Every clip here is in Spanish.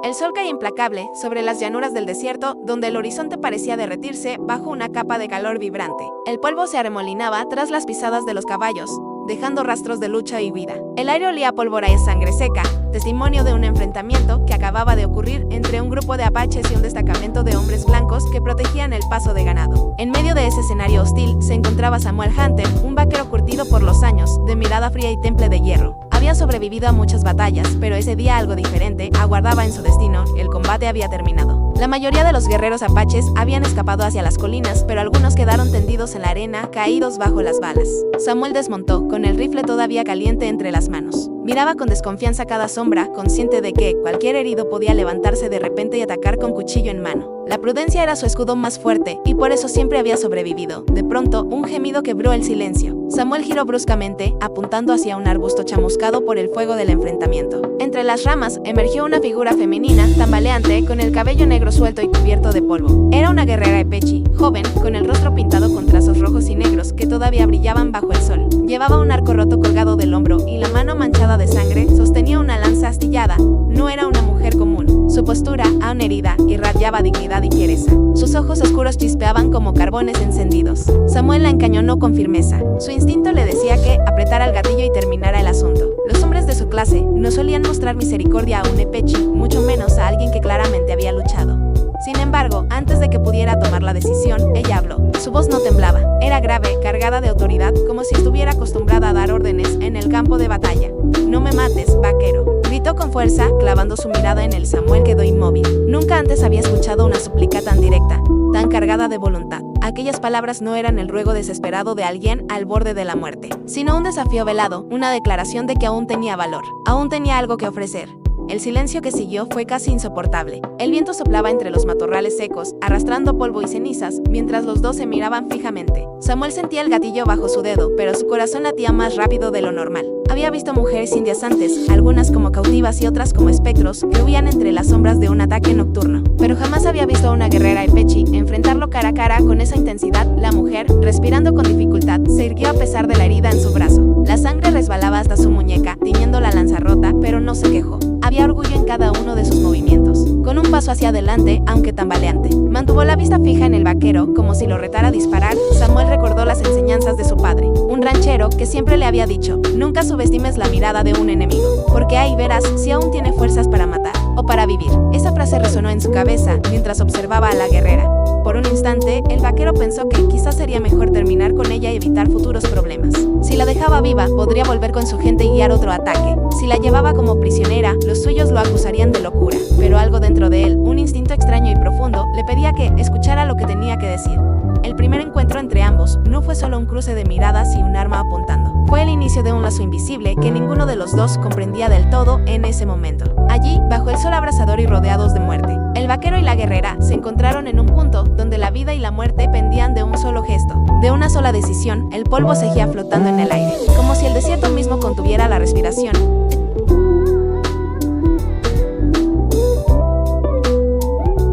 El sol caía implacable sobre las llanuras del desierto, donde el horizonte parecía derretirse bajo una capa de calor vibrante. El polvo se arremolinaba tras las pisadas de los caballos, dejando rastros de lucha y vida. El aire olía a pólvora y sangre seca, testimonio de un enfrentamiento que acababa de ocurrir entre un grupo de apaches y un destacamento de hombres blancos que protegían el paso de ganado. En medio de ese escenario hostil se encontraba Samuel Hunter, un vaquero curtido por los años, de mirada fría y temple de hierro. Había sobrevivido a muchas batallas, pero ese día algo diferente aguardaba en su destino. El combate había terminado. La mayoría de los guerreros apaches habían escapado hacia las colinas, pero algunos quedaron tendidos en la arena, caídos bajo las balas. Samuel desmontó, con el rifle todavía caliente entre las manos. Miraba con desconfianza cada sombra, consciente de que cualquier herido podía levantarse de repente y atacar con cuchillo en mano. La prudencia era su escudo más fuerte, y por eso siempre había sobrevivido. De pronto, un gemido quebró el silencio. Samuel giró bruscamente, apuntando hacia un arbusto chamuscado por el fuego del enfrentamiento. Entre las ramas emergió una figura femenina, tambaleante, con el cabello negro suelto y cubierto de polvo. Era una guerrera epechi, joven, con el rostro pintado con trazos rojos y negros que todavía brillaban bajo el sol. Llevaba un arco roto colgado del hombro y la mano manchada de sangre sostenía una lanza astillada. No era una mujer común. Su postura, aún herida, irradiaba dignidad y fiereza. Sus ojos oscuros chispeaban como carbones encendidos. Samuel la encañonó con firmeza. Su instinto le decía que apretara el gatillo y terminara el asunto. Los hombres de su clase no solían mostrar misericordia a un epechi, mucho menos a alguien que claramente había luchado. Sin embargo, antes de que pudiera tomar la decisión, ella habló. Su voz no temblaba. Era grave, cargada de autoridad, como si estuviera acostumbrada a dar órdenes en el campo de batalla. «No me mates, vaquero», gritó con fuerza, clavando su mirada en él. Samuel quedó inmóvil. Nunca antes había escuchado una súplica tan directa, tan cargada de voluntad. Aquellas palabras no eran el ruego desesperado de alguien al borde de la muerte, sino un desafío velado, una declaración de que aún tenía valor, aún tenía algo que ofrecer. El silencio que siguió fue casi insoportable. El viento soplaba entre los matorrales secos, arrastrando polvo y cenizas, mientras los dos se miraban fijamente. Samuel sentía el gatillo bajo su dedo, pero su corazón latía más rápido de lo normal. Había visto mujeres indias antes, algunas como cautivas y otras como espectros, que huían entre las sombras de un ataque nocturno. Pero jamás había visto a una guerrera epechi enfrentarlo cara a cara con esa intensidad. La mujer, respirando con dificultad, se irguió a pesar de la herida en su brazo. La sangre resbalaba hasta su muñeca, tiñendo la lanza rota, pero no se quejó. Había orgullo en cada uno de sus movimientos. Con un paso hacia adelante, aunque tambaleante, mantuvo la vista fija en el vaquero, como si lo retara a disparar. Samuel recordó las enseñanzas de su padre, un ranchero que siempre le había dicho: nunca subestimes la mirada de un enemigo, porque ahí verás si aún tiene fuerzas para matar o para vivir. Esa frase resonó en su cabeza mientras observaba a la guerrera. Por un instante, el vaquero pensó que quizás sería mejor terminar con ella y evitar futuros problemas. Si la dejaba viva, podría volver con su gente y guiar otro ataque. Si la llevaba como prisionera, los suyos lo acusarían de locura. Pero algo dentro de él, un instinto extraño y profundo, le pedía que escuchara lo que tenía que decir. El primer encuentro entre ambos no fue solo un cruce de miradas y un arma apuntando. Fue el inicio de un lazo invisible que ninguno de los dos comprendía del todo en ese momento. Allí, bajo el sol abrasador y rodeados de muerte, el vaquero y la guerrera se encontraron en un punto donde la vida y la muerte pendían de un solo gesto, de una sola decisión. El polvo seguía flotando en el aire, como si el desierto mismo contuviera la respiración.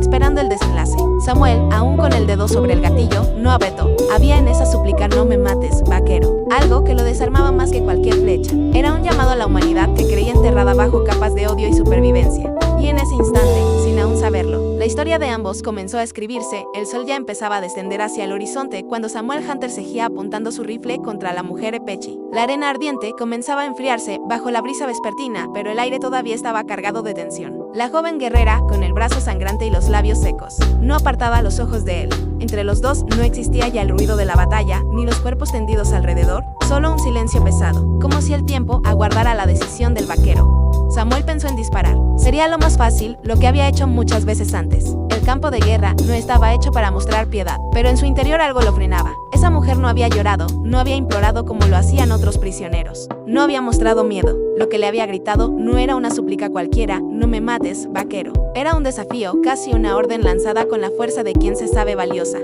Esperando el desenlace. Samuel, aún con el dedo sobre el gatillo, no apretó. Había en esa súplica: no me mates, vaquero, algo que lo desarmaba más que cualquier flecha. Era un llamado a la humanidad que creía enterrada bajo capas de odio y supervivencia. Y en ese instante, sin aún saberlo, la historia de ambos comenzó a escribirse. El sol ya empezaba a descender hacia el horizonte cuando Samuel Hunter seguía apuntando su rifle contra la mujer epechi. La arena ardiente comenzaba a enfriarse bajo la brisa vespertina, pero el aire todavía estaba cargado de tensión. La joven guerrera, con el brazo sangrante y los labios secos, no apartaba los ojos de él. Entre los dos no existía ya el ruido de la batalla, ni los cuerpos tendidos alrededor, solo un silencio pesado, como si el tiempo aguardara la decisión del vaquero. Samuel pensó en disparar. Sería lo más fácil, lo que había hecho muchas veces antes. El campo de guerra no estaba hecho para mostrar piedad, pero en su interior algo lo frenaba. Esa mujer no había llorado, no había implorado como lo hacían otros prisioneros. No había mostrado miedo. Lo que le había gritado no era una súplica cualquiera: no me mates, vaquero. Era un desafío, casi una orden lanzada con la fuerza de quien se sabe valiosa.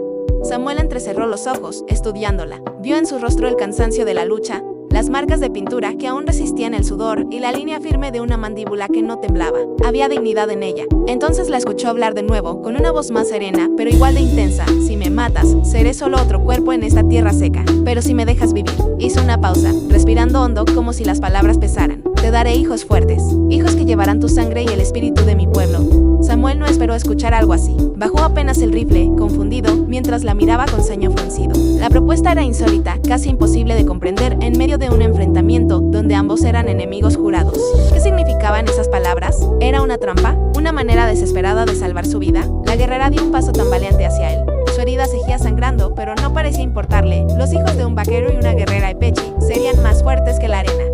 Samuel entrecerró los ojos, estudiándola. Vio en su rostro el cansancio de la lucha, las marcas de pintura que aún resistían el sudor y la línea firme de una mandíbula que no temblaba. Había dignidad en ella. Entonces la escuchó hablar de nuevo, con una voz más serena, pero igual de intensa: si me matas, seré solo otro cuerpo en esta tierra seca. Pero si me dejas vivir. Hizo una pausa, respirando hondo como si las palabras pesaran. Te daré hijos fuertes, hijos que llevarán tu sangre y el espíritu de mi pueblo. Samuel no esperó escuchar algo así. Bajó apenas el rifle, confundido, mientras la miraba con ceño fruncido. La propuesta era insólita, casi imposible de comprender en medio de un enfrentamiento donde ambos eran enemigos jurados. ¿Qué significaban esas palabras? ¿Era una trampa? ¿Una manera desesperada de salvar su vida? La guerrera dio un paso tambaleante hacia él. Su herida seguía sangrando, pero no parecía importarle. Los hijos de un vaquero y una guerrera Epechi serían más fuertes que la arena,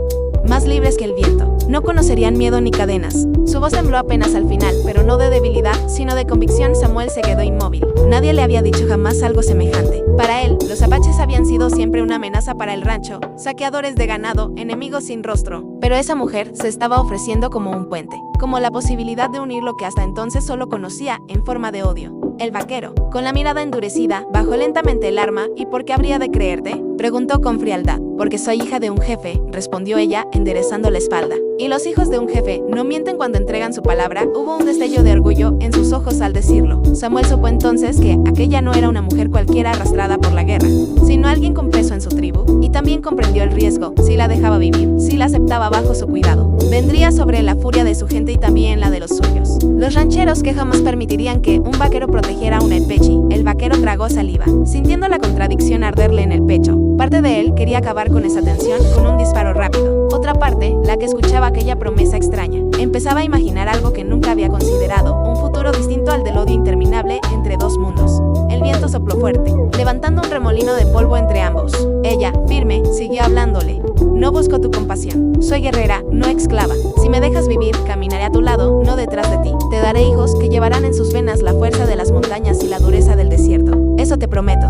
más libres que el viento. No conocerían miedo ni cadenas. Su voz tembló apenas al final, pero no de debilidad, sino de convicción. Samuel se quedó inmóvil. Nadie le había dicho jamás algo semejante. Para él, los apaches habían sido siempre una amenaza para el rancho, saqueadores de ganado, enemigos sin rostro. Pero esa mujer se estaba ofreciendo como un puente, como la posibilidad de unir lo que hasta entonces solo conocía en forma de odio. El vaquero, con la mirada endurecida, bajó lentamente el arma. ¿Y por qué habría de creerte?, preguntó con frialdad. Porque soy hija de un jefe, respondió ella, enderezando la espalda. Y los hijos de un jefe no mienten cuando entregan su palabra. Hubo un destello de orgullo en sus ojos al decirlo. Samuel supo entonces que aquella no era una mujer cualquiera arrastrada por la guerra, sino alguien con peso en su tribu, y también comprendió el riesgo. Si la dejaba vivir, si la aceptaba bajo su cuidado, vendría sobre la furia de su gente y también la de los suyos. Los rancheros que jamás permitirían que un vaquero protegiera a una Epechi. El vaquero tragó saliva, sintiendo la contradicción arderle en el pecho. Parte de él quería acabar con esa tensión con un disparo rápido. Otra parte, la que escuchaba aquella promesa extraña, empezaba a imaginar algo que nunca había considerado, un futuro distinto al del odio interminable entre dos mundos. El viento sopló fuerte, levantando un remolino de polvo entre ambos. Ella, firme, siguió hablándole. No busco tu compasión. Soy guerrera, no esclava. Si me dejas vivir, caminaré a tu lado, no detrás de ti. Te daré hijos que llevarán en sus venas la fuerza de las montañas y la dureza del desierto. Eso te prometo.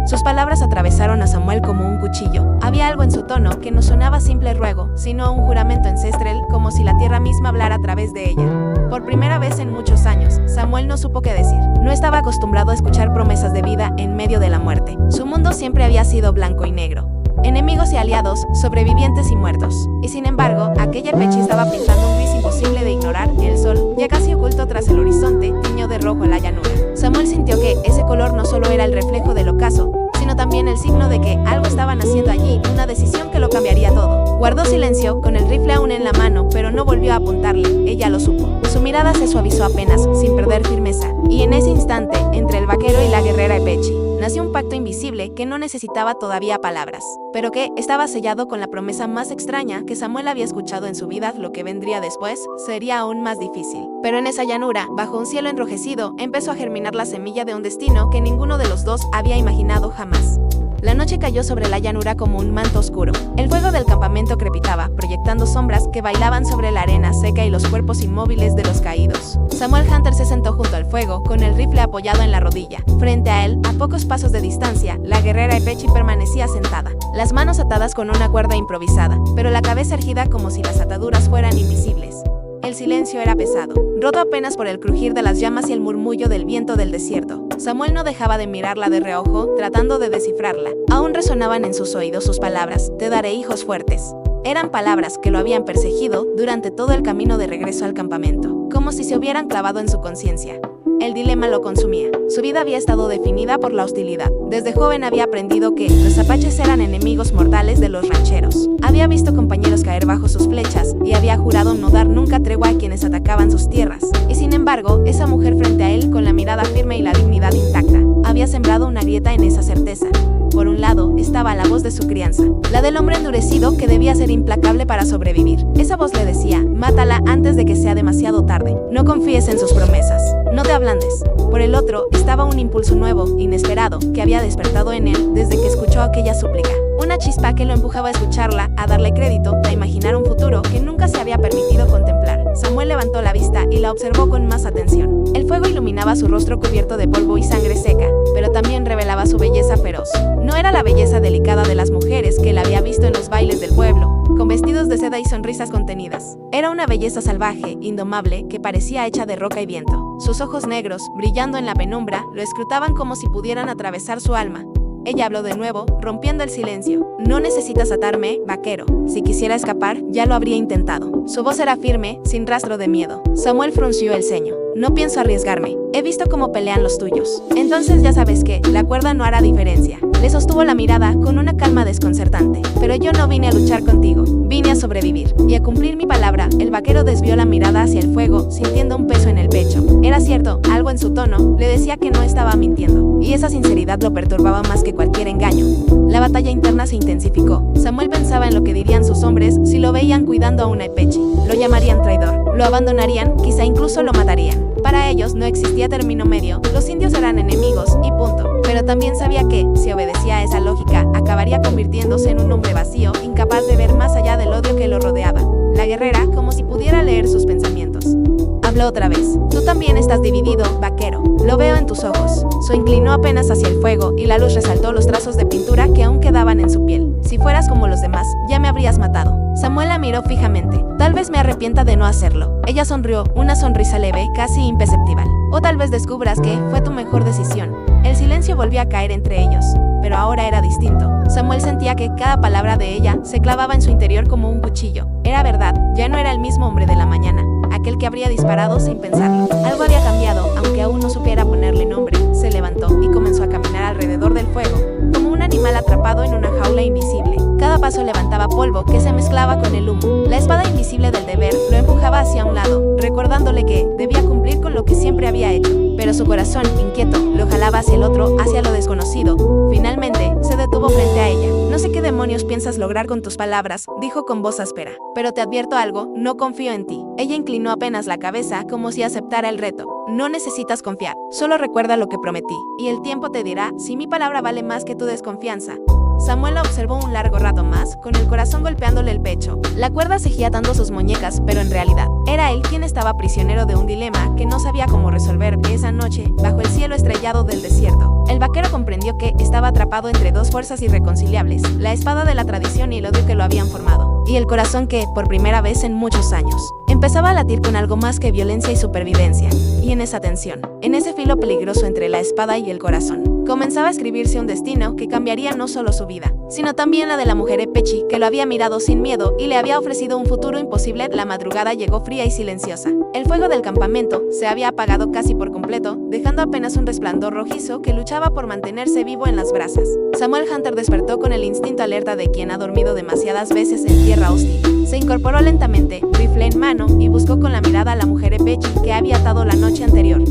Sus palabras atravesaron a Samuel como un cuchillo. Había algo en su tono que no sonaba simple ruego, sino un juramento ancestral, como si la tierra misma hablara a través de ella. Por primera vez en muchos años, Samuel no supo qué decir. No estaba acostumbrado a escuchar promesas de vida en medio de la muerte. Su mundo siempre había sido blanco y negro. Enemigos y aliados, sobrevivientes y muertos. Y sin embargo, aquella Epechi estaba pintando un gris imposible de ignorar. El sol, ya casi oculto tras el horizonte, tiñó de rojo la llanura. Samuel sintió que ese color no solo era el reflejo del ocaso, sino también el signo de que algo estaban haciendo allí, una decisión que lo cambiaría todo. Guardó silencio, con el rifle aún en la mano, pero no volvió a apuntarle. Ella lo supo. Su mirada se suavizó apenas, sin perder firmeza. Y en ese instante, entre el vaquero y la guerrera Epechi, nació un pacto invisible que no necesitaba todavía palabras, pero que estaba sellado con la promesa más extraña que Samuel había escuchado en su vida. Lo que vendría después sería aún más difícil. Pero en esa llanura, bajo un cielo enrojecido, empezó a germinar la semilla de un destino que ninguno de los dos había imaginado jamás. La noche cayó sobre la llanura como un manto oscuro. El fuego del campamento crepitaba, proyectando sombras que bailaban sobre la arena seca y los cuerpos inmóviles de los caídos. Samuel Hunter se sentó junto al fuego, con el rifle apoyado en la rodilla. Frente a él, a pocos pasos de distancia, la guerrera Epechi permanecía sentada, las manos atadas con una cuerda improvisada, pero la cabeza erguida como si las ataduras fueran invisibles. El silencio era pesado, roto apenas por el crujir de las llamas y el murmullo del viento del desierto. Samuel no dejaba de mirarla de reojo, tratando de descifrarla. Aún resonaban en sus oídos sus palabras: te daré hijos fuertes. Eran palabras que lo habían perseguido durante todo el camino de regreso al campamento, como si se hubieran clavado en su conciencia. El dilema lo consumía. Su vida había estado definida por la hostilidad. Desde joven había aprendido que los apaches eran enemigos mortales de los rancheros. Había visto compañeros caer bajo sus flechas y había jurado no dar nunca tregua a quienes atacaban sus tierras. Y sin embargo, esa mujer frente a él, con la mirada firme y la dignidad intacta, había sembrado una grieta en esa certeza. Por un lado, estaba la voz de su crianza, la del hombre endurecido que debía ser implacable para sobrevivir. Esa voz le decía: mátala antes de que sea demasiado tarde. No confíes en sus promesas. No te ablandes. Por el otro, estaba un impulso nuevo, inesperado, que había despertado en él desde que escuchó aquella súplica. Una chispa que lo empujaba a escucharla, a darle crédito, a imaginar un futuro que nunca se había permitido contemplar. Samuel levantó la vista y la observó con más atención. El fuego iluminaba su rostro cubierto de polvo y sangre seca, pero también revelaba su belleza feroz. No era la belleza delicada de las mujeres que él había visto en los bailes del pueblo, con vestidos de seda y sonrisas contenidas. Era una belleza salvaje, indomable, que parecía hecha de roca y viento. Sus ojos negros, brillando en la penumbra, lo escrutaban como si pudieran atravesar su alma. Ella habló de nuevo, rompiendo el silencio. No necesitas atarme, vaquero. Si quisiera escapar, ya lo habría intentado. Su voz era firme, sin rastro de miedo. Samuel frunció el ceño. No pienso arriesgarme. He visto cómo pelean los tuyos. Entonces ya sabes que la cuerda no hará diferencia. Le sostuvo la mirada con una calma desconcertante. Pero yo no vine a luchar contigo. Vine a sobrevivir y a cumplir mi palabra. El vaquero desvió la mirada hacia el fuego, sintiendo un peso en el pecho. Era Era cierto, algo en su tono le decía que no estaba mintiendo, y esa sinceridad lo perturbaba más que cualquier engaño. La batalla interna se intensificó. Samuel pensaba en lo que dirían sus hombres si lo veían cuidando a una Pechi. Lo llamarían traidor, lo abandonarían, quizá incluso lo matarían. Para ellos no existía término medio, los indios eran enemigos, y punto. Pero también sabía que, si obedecía a esa lógica, acabaría convirtiéndose en un hombre vacío, incapaz de ver más allá del odio que lo rodeaba. La guerrera, como si pudiera leer sus pensamientos. Habló otra vez. Tú también estás dividido, vaquero. Lo veo en tus ojos. Se inclinó apenas hacia el fuego y la luz resaltó los trazos de pintura que aún quedaban en su piel. Si fueras como los demás, ya me habrías matado. Samuel la miró fijamente. Tal vez me arrepienta de no hacerlo. Ella sonrió, una sonrisa leve, casi imperceptible. O tal vez descubras que fue tu mejor decisión. El silencio volvió a caer entre ellos, pero ahora era distinto. Samuel sentía que cada palabra de ella se clavaba en su interior como un cuchillo. Era verdad, ya no era el mismo hombre de la mañana, aquel que habría disparado sin pensarlo. Algo había cambiado, aunque aún no supiera ponerle nombre. Se levantó y comenzó a caminar alrededor del fuego, como un animal atrapado en una jaula invisible. Cada paso levantaba polvo que se mezclaba con el humo. La espada invisible del deber lo empujaba hacia un lado, recordándole que debía cumplir con lo que siempre había hecho. Pero su corazón, inquieto, lo jalaba hacia el otro, hacia lo desconocido. Finalmente, se detuvo frente a ella. No sé qué demonios piensas lograr con tus palabras, dijo con voz áspera. Pero te advierto algo, no confío en ti. Ella inclinó apenas la cabeza como si aceptara el reto. No necesitas confiar, solo recuerda lo que prometí, y el tiempo te dirá si mi palabra vale más que tu desconfianza. Samuel la observó un largo rato más, con el corazón golpeándole el pecho. La cuerda seguía atando sus muñecas, pero en realidad, era él quien estaba prisionero de un dilema que no sabía cómo resolver esa noche, bajo el cielo estrellado del desierto. El vaquero comprendió que estaba atrapado entre dos fuerzas irreconciliables, la espada de la tradición y el odio que lo habían formado, y el corazón que, por primera vez en muchos años, empezaba a latir con algo más que violencia y supervivencia. Y en esa tensión, en ese filo peligroso entre la espada y el corazón, comenzaba a escribirse un destino que cambiaría no solo su vida, sino también la de la mujer Pechi, que lo había mirado sin miedo y le había ofrecido un futuro imposible. La madrugada llegó fría y silenciosa. El fuego del campamento se había apagado casi por completo, dejando apenas un resplandor rojizo que luchaba por mantenerse vivo en las brasas. Samuel Hunter despertó con el instinto alerta de quien ha dormido demasiadas veces en tierra hostil. Se incorporó lentamente, rifle en mano, y buscó con la mirada a la mujer Pechi que había atado la noche anterior.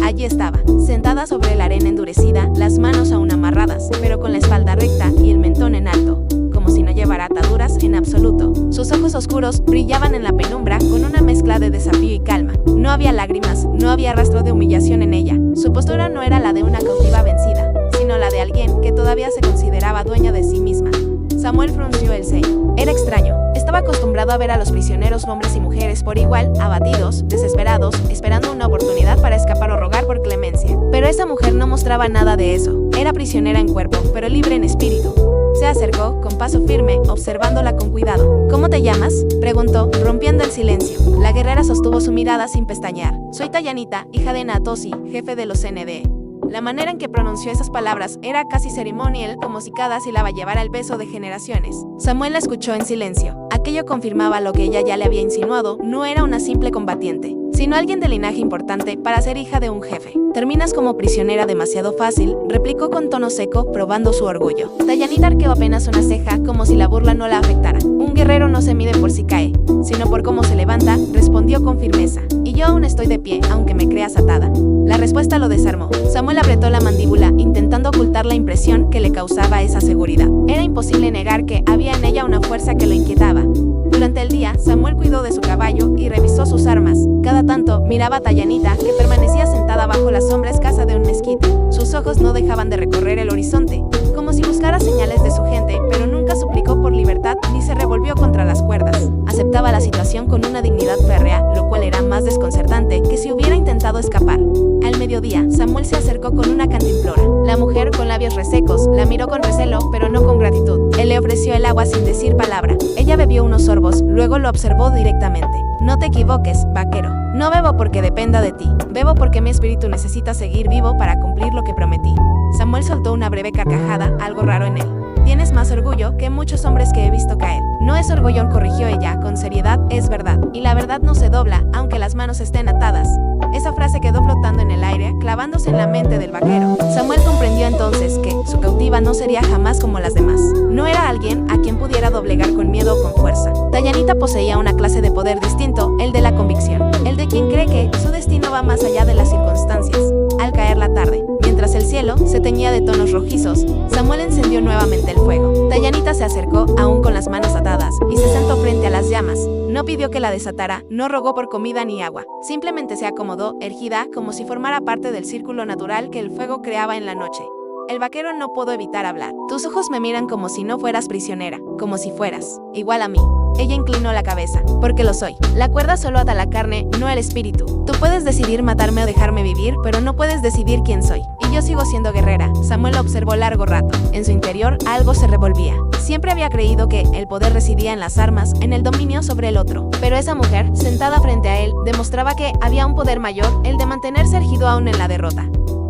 Allí estaba, sentada sobre la arena endurecida, las manos aún amarradas, pero con la espalda recta y el mentón en alto, como si no llevara ataduras en absoluto. Sus ojos oscuros brillaban en la penumbra con una mezcla de desafío y calma. No había lágrimas, no había rastro de humillación en ella. Su postura no era la de una cautiva vencida, sino la de alguien que todavía se consideraba dueña de sí misma. Samuel frunció el ceño. Era extraño. Estaba acostumbrado a ver a los prisioneros, hombres y mujeres por igual, abatidos, desesperados, esperando una oportunidad para escapar o rogar por clemencia. Pero esa mujer no mostraba nada de eso. Era prisionera en cuerpo, pero libre en espíritu. Se acercó, con paso firme, observándola con cuidado. ¿Cómo te llamas?, preguntó, rompiendo el silencio. La guerrera sostuvo su mirada sin pestañear. Soy Tayanita, hija de Natosi, jefe de los NDE. La manera en que pronunció esas palabras era casi ceremonial, como si cada sílaba llevara el peso de generaciones. Samuel la escuchó en silencio. Aquello confirmaba lo que ella ya le había insinuado: no era una simple combatiente, sino alguien de linaje importante para ser hija de un jefe. Terminas como prisionera demasiado fácil, replicó con tono seco, probando su orgullo. Tayanita arqueó apenas una ceja, como si la burla no la afectara. Un guerrero no se mide por si cae, sino por cómo se levanta, respondió con firmeza. Y yo aún estoy de pie, aunque me creas atada. La respuesta lo desarmó. Samuel apretó la mandíbula, intentando ocultar la impresión que le causaba esa seguridad. Era imposible negar que había en ella una fuerza que lo inquietaba. Durante el día, Samuel cuidó de su caballo y revisó sus armas. Cada tanto, miraba a Tayanita, que permanecía sentada bajo la sombra escasa de un mezquite. Sus ojos no dejaban de recorrer el horizonte, como si buscara señales de su gente, pero nunca suplicó por libertad ni se revolvió contra las cuerdas. Aceptaba la situación con una dignidad férrea, lo cual era más desconcertante que si hubiera intentado escapar. Al mediodía, Samuel se acercó con una cantimplora. La mujer, con labios resecos, la miró con recelo, pero no con gratitud. Él le ofreció el agua sin decir palabra. Ella bebió unos sorbos, luego lo observó directamente. No te equivoques, vaquero. No bebo porque dependa de ti. Bebo porque mi espíritu necesita seguir vivo para cumplir lo que prometí. Samuel soltó una breve carcajada, algo raro en él. Tienes más orgullo que muchos hombres que he visto caer. No es orgullo, corrigió ella, con seriedad, es verdad. Y la verdad no se dobla, aunque las manos estén atadas. Esa frase quedó flotando en el aire, clavada grabándose en la mente del vaquero. Samuel comprendió entonces que su cautiva no sería jamás como las demás. No era alguien a quien pudiera doblegar con miedo o con fuerza. Dayanita poseía una clase de poder distinto, el de la convicción, el de quien cree que su destino va más allá de las circunstancias. Al caer la tarde, mientras el cielo se teñía de tonos rojizos, Samuel encendió nuevamente el fuego. Dayanita se acercó, aún con las manos atadas, y se sentó frente a las llamas. No pidió que la desatara, no rogó por comida ni agua. Simplemente se acomodó, erguida, como si formara parte del círculo natural que el fuego creaba en la noche. El vaquero no pudo evitar hablar. Tus ojos me miran como si no fueras prisionera, como si fueras igual a mí. Ella inclinó la cabeza, porque lo soy. La cuerda solo ata la carne, no el espíritu. Tú puedes decidir matarme o dejarme vivir, pero no puedes decidir quién soy. Y yo sigo siendo guerrera. Samuel observó largo rato. En su interior, algo se revolvía. Siempre había creído que el poder residía en las armas, en el dominio sobre el otro. Pero esa mujer, sentada frente a él, demostraba que había un poder mayor, el de mantenerse erguido aún en la derrota.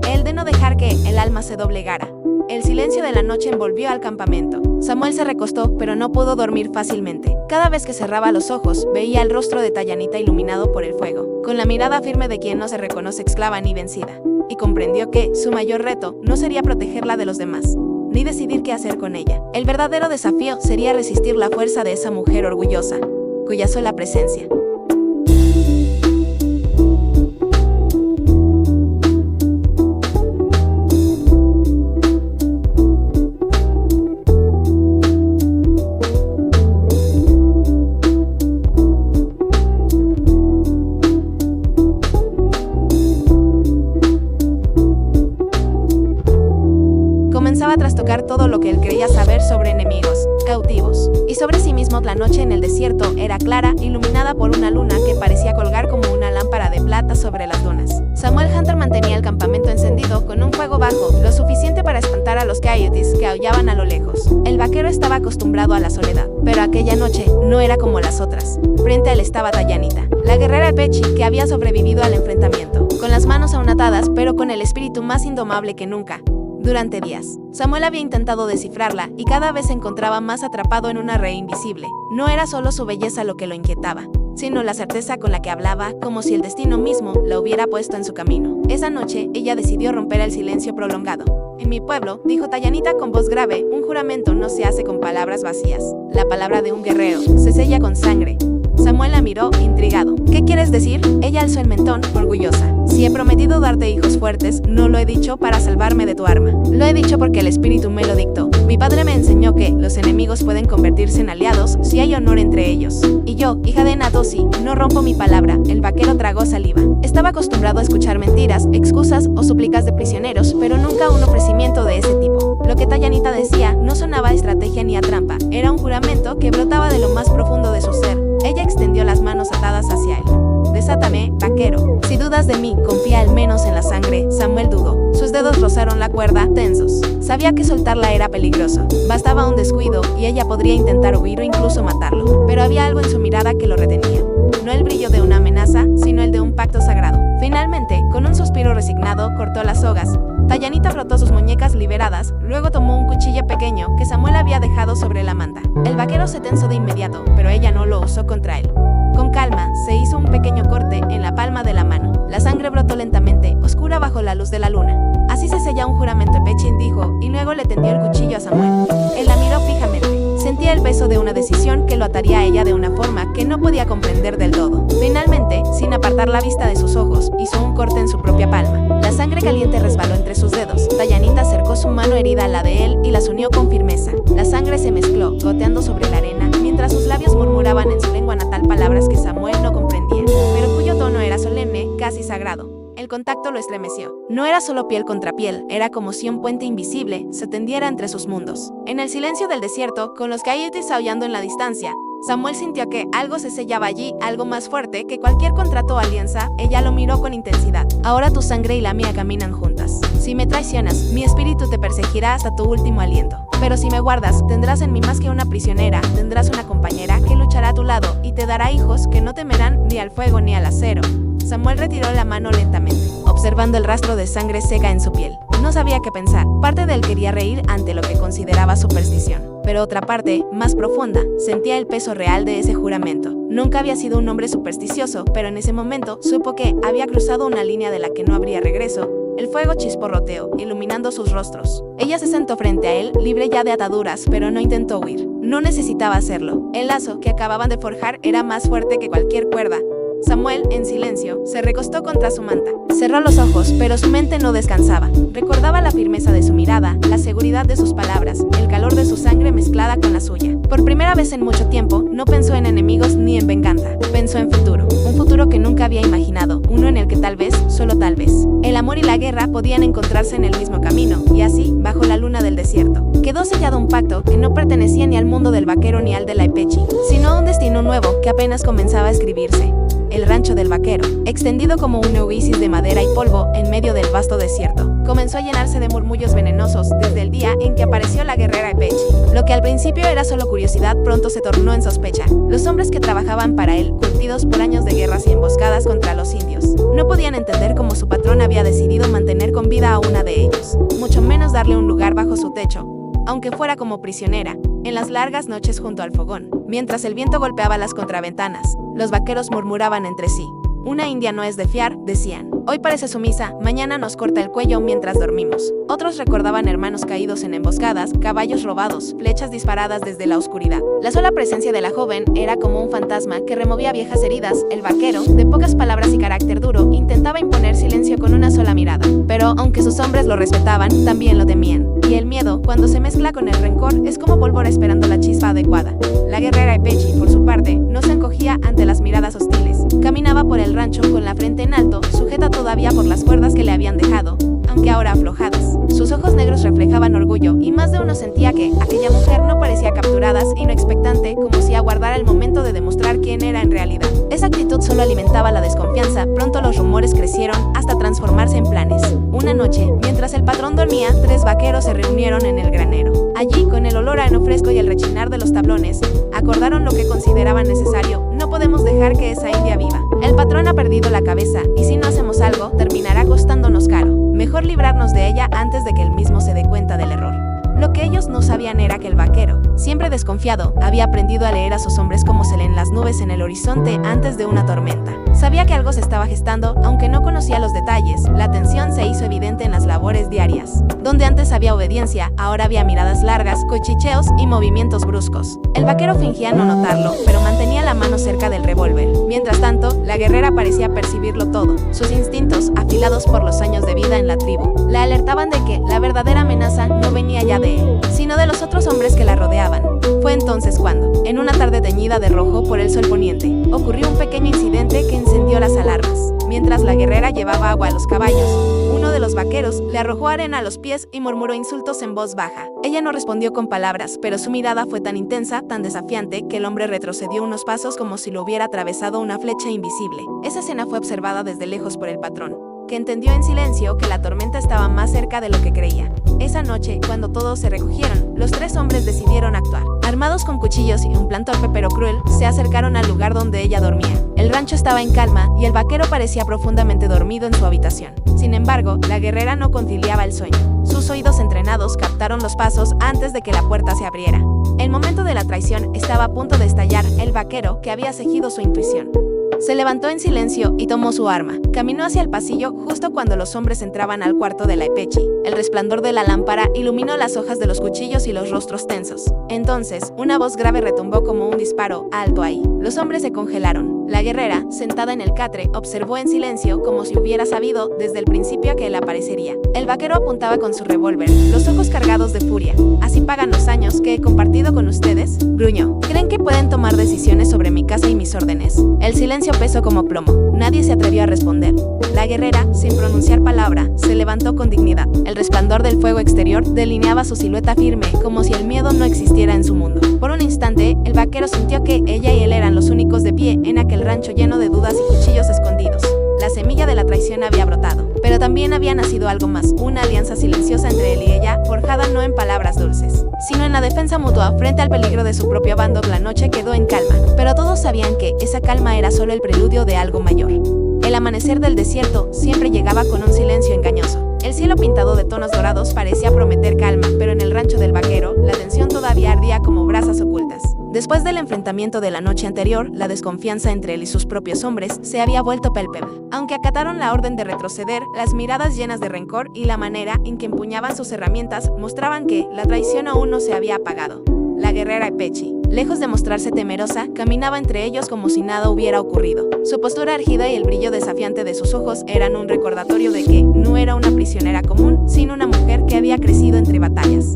El de no dejar que el alma se doblegara. El silencio de la noche envolvió al campamento. Samuel se recostó, pero no pudo dormir fácilmente. Cada vez que cerraba los ojos, veía el rostro de Dayanita iluminado por el fuego, con la mirada firme de quien no se reconoce esclava ni vencida. Y comprendió que su mayor reto no sería protegerla de los demás, ni decidir qué hacer con ella. El verdadero desafío sería resistir la fuerza de esa mujer orgullosa, cuya sola presencia comenzaba a trastocar todo lo que él creía saber sobre enemigos, cautivos, y sobre sí mismo. La noche en el desierto era clara, iluminada por una luna que parecía colgar como una lámpara de plata sobre las dunas. Samuel Hunter mantenía el campamento encendido con un fuego bajo, lo suficiente para espantar a los coyotes que aullaban a lo lejos. El vaquero estaba acostumbrado a la soledad, pero aquella noche no era como las otras. Frente a él estaba Dayanita, la guerrera Pechi que había sobrevivido al enfrentamiento, con las manos aún atadas, pero con el espíritu más indomable que nunca. Durante días, Samuel había intentado descifrarla y cada vez se encontraba más atrapado en una red invisible. No era solo su belleza lo que lo inquietaba, sino la certeza con la que hablaba, como si el destino mismo la hubiera puesto en su camino. Esa noche, ella decidió romper el silencio prolongado. En mi pueblo, dijo Dayanita con voz grave, un juramento no se hace con palabras vacías. La palabra de un guerrero se sella con sangre. Samuel la miró, intrigado. ¿Qué quieres decir? Ella alzó el mentón, orgullosa. Si he prometido darte hijos fuertes, no lo he dicho para salvarme de tu arma. Lo he dicho porque el espíritu me lo dictó. Mi padre me enseñó que los enemigos pueden convertirse en aliados si hay honor entre ellos. Y yo, hija de Natosi, no rompo mi palabra. El vaquero tragó saliva. Estaba acostumbrado a escuchar mentiras, excusas o súplicas de prisioneros, pero nunca un ofrecimiento de ese tipo. Lo que Dayanita decía no sonaba a estrategia ni a trampa. Era un juramento que brotaba de lo más profundo de su ser. Ella extendió las manos atadas hacia él. Desátame, vaquero. Si dudas de mí, confía al menos en la sangre. Samuel dudó. Sus dedos rozaron la cuerda, tensos. Sabía que soltarla era peligroso. Bastaba un descuido y ella podría intentar huir o incluso matarlo. Pero había algo en su mirada que lo retenía. No el brillo de una amenaza, sino el de un pacto sagrado. Finalmente, con un suspiro resignado, cortó las sogas. Dayanita frotó sus muñecas liberadas, luego tomó un cuchillo pequeño que Samuel había dejado sobre la manta. El vaquero se tensó de inmediato, pero ella no lo usó contra él. Con calma, se hizo un pequeño corte en la palma de la mano. La sangre brotó lentamente, oscura bajo la luz de la luna. Así se sella un juramento, Pechin dijo, y luego le tendió el cuchillo a Samuel. Él la miró fijamente. Sentía el peso de una decisión que lo ataría a ella de una forma que no podía comprender del todo. Finalmente, sin apartar la vista de sus ojos, hizo un corte en su propia palma. La sangre caliente resbaló entre sus dedos. Dayanita acercó su mano herida a la de él y las unió con firmeza. La sangre se mezcló, goteando sobre la arena, mientras sus labios murmuraban en su lengua natal palabras que Samuel no comprendía, pero cuyo tono era solemne, casi sagrado. El contacto lo estremeció. No era solo piel contra piel, era como si un puente invisible se tendiera entre sus mundos. En el silencio del desierto, con los coyotes aullando en la distancia, Samuel sintió que algo se sellaba allí, algo más fuerte que cualquier contrato o alianza. Ella lo miró con intensidad. Ahora tu sangre y la mía caminan juntas. Si me traicionas, mi espíritu te perseguirá hasta tu último aliento. Pero si me guardas, tendrás en mí más que una prisionera, tendrás una compañera que luchará a tu lado y te dará hijos que no temerán ni al fuego ni al acero. Samuel retiró la mano lentamente, observando el rastro de sangre seca en su piel. No sabía qué pensar. Parte de él quería reír ante lo que consideraba superstición, pero otra parte, más profunda, sentía el peso real de ese juramento. Nunca había sido un hombre supersticioso, pero en ese momento supo que había cruzado una línea de la que no habría regreso. El fuego chisporroteó, iluminando sus rostros. Ella se sentó frente a él, libre ya de ataduras, pero no intentó huir. No necesitaba hacerlo. El lazo que acababan de forjar era más fuerte que cualquier cuerda. Samuel, en silencio, se recostó contra su manta. Cerró los ojos, pero su mente no descansaba. Recordaba la firmeza de su mirada, la seguridad de sus palabras, el calor de su sangre mezclada con la suya. Por primera vez en mucho tiempo, no pensó en enemigos ni en venganza. Pensó en futuro. Un futuro que nunca había imaginado, uno en el que tal vez, solo tal vez, el amor y la guerra podían encontrarse en el mismo camino, y así, bajo la luna del desierto, quedó sellado un pacto que no pertenecía ni al mundo del vaquero ni al de la Ipechi, sino a un destino nuevo que apenas comenzaba a escribirse. El rancho del vaquero, extendido como un oasis de madera y polvo en medio del vasto desierto, comenzó a llenarse de murmullos venenosos desde el día en que apareció la guerrera Ipechi. Lo que al principio era solo curiosidad pronto se tornó en sospecha. Los hombres que trabajaban para él, curtidos por años de guerras y emboscadas contra los indios, no podían entender cómo su patrón había decidido mantener con vida a una de ellos, mucho menos darle un lugar bajo su techo, aunque fuera como prisionera. En las largas noches junto al fogón, mientras el viento golpeaba las contraventanas, los vaqueros murmuraban entre sí. Una india no es de fiar, decían. Hoy parece sumisa, mañana nos corta el cuello mientras dormimos. Otros recordaban hermanos caídos en emboscadas, caballos robados, flechas disparadas desde la oscuridad. La sola presencia de la joven era como un fantasma que removía viejas heridas. El vaquero, de pocas palabras y carácter duro, intentaba imponer silencio con una sola mirada. Pero, aunque sus hombres lo respetaban, también lo temían. Y el miedo, cuando se mezcla con el rencor, es como pólvora esperando la chispa adecuada. La guerrera Ipechi, por su parte, no se encogía ante las miradas hostiles. Caminaba por el rancho con la frente en alto, sujeta todavía por las cuerdas que le habían dejado, aunque ahora aflojadas. Sus ojos negros reflejaban orgullo, y más de uno sentía que aquella mujer no parecía capturada, sino expectante, como si aguardara el momento de demostrar quién era en realidad. Esa actitud solo alimentaba la desconfianza. Pronto los rumores crecieron hasta transformarse en planes. Una noche, mientras el patrón dormía, 3 vaqueros se reunieron en el granero. Allí, con el olor a heno fresco y el rechinar de los tablones, acordaron lo que consideraban necesario. No podemos dejar que esa india viva. El patrón ha perdido la cabeza, y si no hacemos algo, terminará costándonos caro. Mejor librarnos de ella antes de que él mismo se dé cuenta del error. Lo que ellos no sabían era que el vaquero, siempre desconfiado, había aprendido a leer a sus hombres como se leen las nubes en el horizonte antes de una tormenta. Sabía que algo se estaba gestando, aunque no conocía los detalles. La tensión se hizo evidente en las labores diarias. Donde antes había obediencia, ahora había miradas largas, cuchicheos y movimientos bruscos. El vaquero fingía no notarlo, pero mantenía la mano cerca del revólver. Mientras tanto, la guerrera parecía percibirlo todo. Sus instintos, afilados por los años de vida en la tribu, la alertaban de que la verdadera amenaza no venía ya de él, sino de los otros hombres que la rodeaban. Fue entonces cuando, en una tarde teñida de rojo por el sol poniente, ocurrió un pequeño incidente que encendió las alarmas. Mientras la guerrera llevaba agua a los caballos, uno de los vaqueros le arrojó arena a los pies y murmuró insultos en voz baja. Ella no respondió con palabras, pero su mirada fue tan intensa, tan desafiante, que el hombre retrocedió unos pasos como si lo hubiera atravesado una flecha invisible. Esa escena fue observada desde lejos por el patrón, que entendió en silencio que la tormenta estaba más cerca de lo que creía. Esa noche, cuando todos se recogieron, los 3 hombres decidieron actuar. Armados con cuchillos y un plan torpe pero cruel, se acercaron al lugar donde ella dormía. El rancho estaba en calma y el vaquero parecía profundamente dormido en su habitación. Sin embargo, la guerrera no conciliaba el sueño. Sus oídos entrenados captaron los pasos antes de que la puerta se abriera. El momento de la traición estaba a punto de estallar. El vaquero, que había seguido su intuición, se levantó en silencio y tomó su arma. Caminó hacia el pasillo justo cuando los hombres entraban al cuarto de la Ipechi. El resplandor de la lámpara iluminó las hojas de los cuchillos y los rostros tensos. Entonces, una voz grave retumbó como un disparo. Alto ahí. Los hombres se congelaron. La guerrera, sentada en el catre, observó en silencio como si hubiera sabido desde el principio que él aparecería. El vaquero apuntaba con su revólver, los ojos cargados de furia. ¿Así pagan los años que he compartido con ustedes?, gruñó. ¿Creen que pueden tomar decisiones sobre mi casa y mis órdenes? El silencio pesó como plomo. Nadie se atrevió a responder. La guerrera, sin pronunciar palabra, se levantó con dignidad. El resplandor del fuego exterior delineaba su silueta firme, como si el miedo no existiera en su mundo. Por un instante, el vaquero sintió que ella y él eran los únicos de pie en aquel rancho lleno de dudas y cuchillos escondidos. La semilla de la traición había brotado, pero también había nacido algo más, una alianza silenciosa entre él y ella, forjada no en palabras dulces, sino en la defensa mutua frente al peligro de su propio bando. La noche quedó en calma, pero todos sabían que esa calma era solo el preludio de algo mayor. El amanecer del desierto siempre llegaba con un silencio engañoso. El cielo pintado de tonos dorados parecía prometer calma, pero en el rancho del vaquero, la tensión todavía ardía como brasas ocultas. Después del enfrentamiento de la noche anterior, la desconfianza entre él y sus propios hombres se había vuelto palpable. Aunque acataron la orden de retroceder, las miradas llenas de rencor y la manera en que empuñaban sus herramientas mostraban que la traición aún no se había apagado. La guerrera Apechi, lejos de mostrarse temerosa, caminaba entre ellos como si nada hubiera ocurrido. Su postura erguida y el brillo desafiante de sus ojos eran un recordatorio de que no era una prisionera común, sino una mujer que había crecido entre batallas.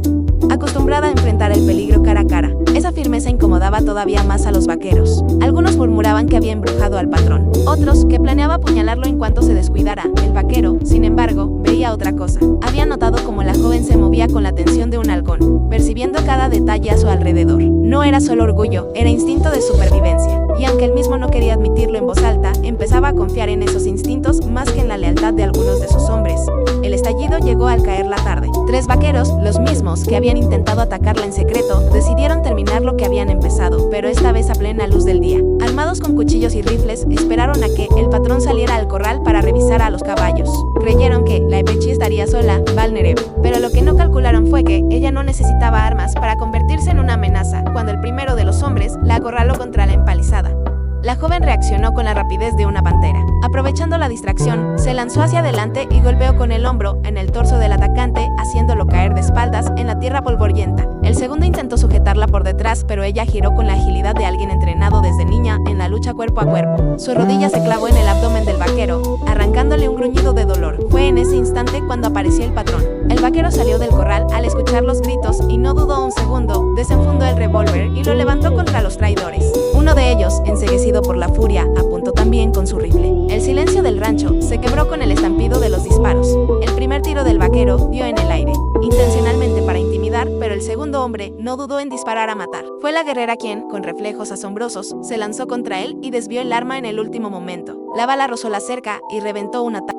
Acostumbrada a enfrentar el peligro cara a cara, esa firmeza incomodaba todavía más a los vaqueros. Algunos murmuraban que había embrujado al patrón, otros que planeaba apuñalarlo en cuanto se descuidara. El vaquero, sin embargo, veía otra cosa. Había notado cómo la joven se movía con la tensión de un halcón, percibiendo cada detalle a su alrededor. No era solo orgullo, era instinto de supervivencia. Y aunque él mismo no quería admitirlo en voz alta, empezaba a confiar en esos instintos más que en la lealtad de algunos de sus hombres. El estallido llegó al caer la tarde. 3 vaqueros, los mismos que habían intentado atacarla en secreto, decidieron terminar lo que habían empezado, pero esta vez a plena luz del día. Armados con cuchillos y rifles, esperaron a que el patrón saliera al corral para revisar a los caballos. Creyeron que la Apechi estaría sola, vulnerable, pero lo que no calcularon fue que ella no necesitaba armas para convertirse en una amenaza, cuando el primero de los hombres la acorraló contra la empalizada. La joven reaccionó con la rapidez de una pantera. Aprovechando la distracción, se lanzó hacia adelante y golpeó con el hombro en el torso del atacante, haciéndolo caer de espaldas en la tierra polvorienta. El segundo intentó sujetarla por detrás, pero ella giró con la agilidad de alguien entrenado desde niña en la lucha cuerpo a cuerpo. Su rodilla se clavó en el abdomen del vaquero, arrancándole un gruñido de dolor. Fue en ese instante cuando apareció el patrón. El vaquero salió del corral al escuchar los gritos y no dudó un segundo, desenfundó el revólver y lo levantó contra los traidores. Uno de ellos, enceguecido por la furia, apuntó también con su rifle. El silencio del rancho se quebró con el estampido de los disparos. El primer tiro del vaquero dio en el aire, intencionalmente para intimidar, pero el segundo hombre no dudó en disparar a matar. Fue la guerrera quien, con reflejos asombrosos, se lanzó contra él y desvió el arma en el último momento. La bala rozó la cerca y reventó una tabla,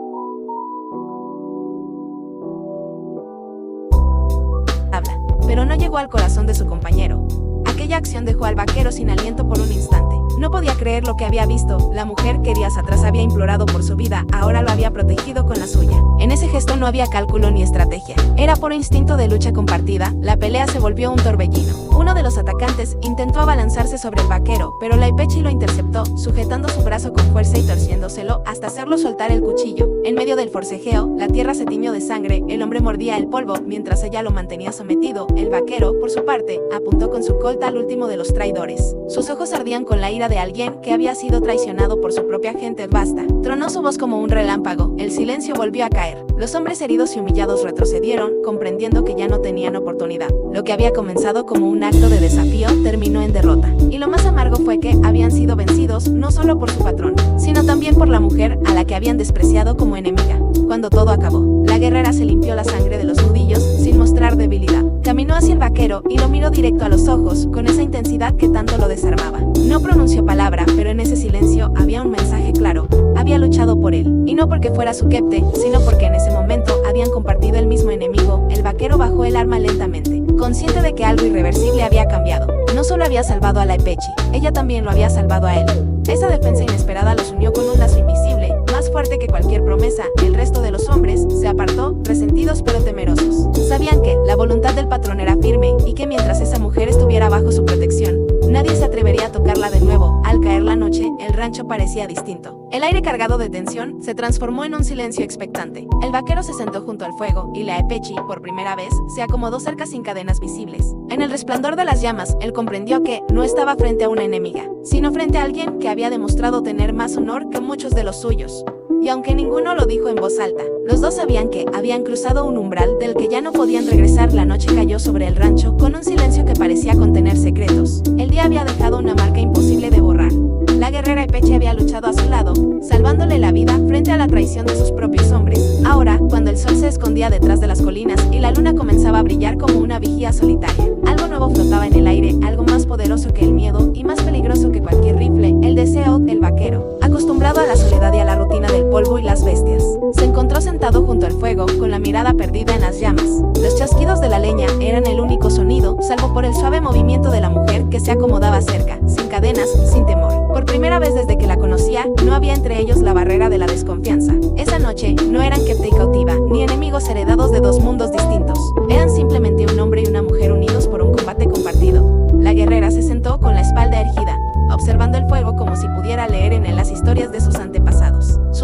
pero no llegó al corazón de su compañero. Aquella acción dejó al vaquero sin aliento por un instante. No podía creer lo que había visto. La mujer que días atrás había implorado por su vida, ahora lo había protegido con la suya. En ese gesto no había cálculo ni estrategia. Era puro instinto de lucha compartida. La pelea se volvió un torbellino. Uno de los atacantes intentó abalanzarse sobre el vaquero, pero la Apechi lo interceptó, sujetando su brazo con fuerza y torciéndoselo hasta hacerlo soltar el cuchillo. En medio del forcejeo, la tierra se tiñó de sangre. El hombre mordía el polvo mientras ella lo mantenía sometido. El vaquero, por su parte, apuntó con su colta al último de los traidores. Sus ojos ardían con la ira de alguien que había sido traicionado por su propia gente. Basta. Tronó su voz como un relámpago. El silencio volvió a caer. Los hombres heridos y humillados retrocedieron, comprendiendo que ya no tenían oportunidad. Lo que había comenzado como un acto de desafío terminó en derrota. Y lo más amargo fue que habían sido vencidos no solo por su patrón, sino también por la mujer a la que habían despreciado como enemiga. Cuando todo acabó, la guerrera se limpió la sangre de los nudillos sin mostrar debilidad. Caminó hacia el vaquero y lo miró directo a los ojos, con esa intensidad que tanto lo desarmaba. No pronunció palabra, pero en ese silencio había un mensaje claro. Había luchado por él, y no porque fuera su quepte, sino porque en ese momento habían compartido el mismo enemigo. El vaquero bajó el arma lentamente, consciente de que algo irreversible había cambiado. No solo había salvado a la Apechi, ella también lo había salvado a él. Esa defensa inesperada los unió con un lazo invisible, más fuerte que cualquier promesa. El resto de los hombres se apartó, resentidos pero temerosos. Sabían que la voluntad del patrón era firme y que mientras esa mujer estuviera bajo su protección, nadie se atrevería a tocarla de nuevo. Al caer la noche, el rancho parecía distinto. El aire cargado de tensión se transformó en un silencio expectante. El vaquero se sentó junto al fuego y la Apechi, por primera vez, se acomodó cerca sin cadenas visibles. En el resplandor de las llamas, él comprendió que no estaba frente a una enemiga, sino frente a alguien que había demostrado tener más honor que muchos de los suyos. Y aunque ninguno lo dijo en voz alta, los dos sabían que habían cruzado un umbral del que ya no podían regresar. La noche cayó sobre el rancho con un silencio que parecía contener secretos. El día había dejado una marca imposible de borrar. La guerrera Apechi había luchado a su lado, salvándole la vida frente a la traición de sus propios hombres. Ahora, cuando el sol se escondía detrás de las colinas y la luna comenzaba a brillar como una vigía solitaria, algo nuevo flotaba en el aire, algo más poderoso que el miedo y más peligroso que cualquier rifle, el deseo del vaquero. Acostumbrado a la soledad y a la rutina del polvo y las bestias, se encontró sentado junto al fuego, con la mirada perdida en las llamas. Los chasquidos de la leña eran el único sonido, salvo por el suave movimiento de la mujer que se acomodaba cerca, sin cadenas, sin temor. Por primera vez desde que la conocía, no había entre ellos la barrera de la desconfianza. Esa noche no eran quepte y cautiva, ni enemigos heredados de dos mundos distintos. Eran simplemente un hombre y una mujer unidos por un combate compartido. La guerrera se sentó con la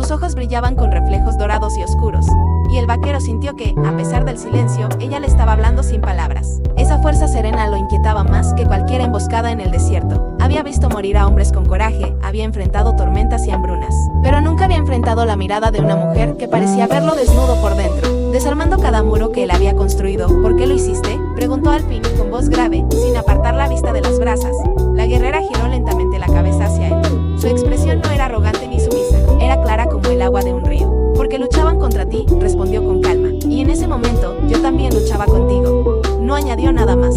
Sus ojos brillaban con reflejos dorados y oscuros. Y el vaquero sintió que, a pesar del silencio, ella le estaba hablando sin palabras. Esa fuerza serena lo inquietaba más que cualquier emboscada en el desierto. Había visto morir a hombres con coraje, había enfrentado tormentas y hambrunas, pero nunca había enfrentado la mirada de una mujer que parecía verlo desnudo por dentro. Desarmando cada muro que él había construido. ¿Por qué lo hiciste?, preguntó al fin con voz grave, sin apartar la vista de las brasas. La guerrera giró lentamente la cabeza hacia él. Su expresión no era arrogante ni sumisa, era clara como el agua de un río. Porque luchaban contra ti, respondió con calma. Y en ese momento, yo también luchaba contigo. No añadió nada más.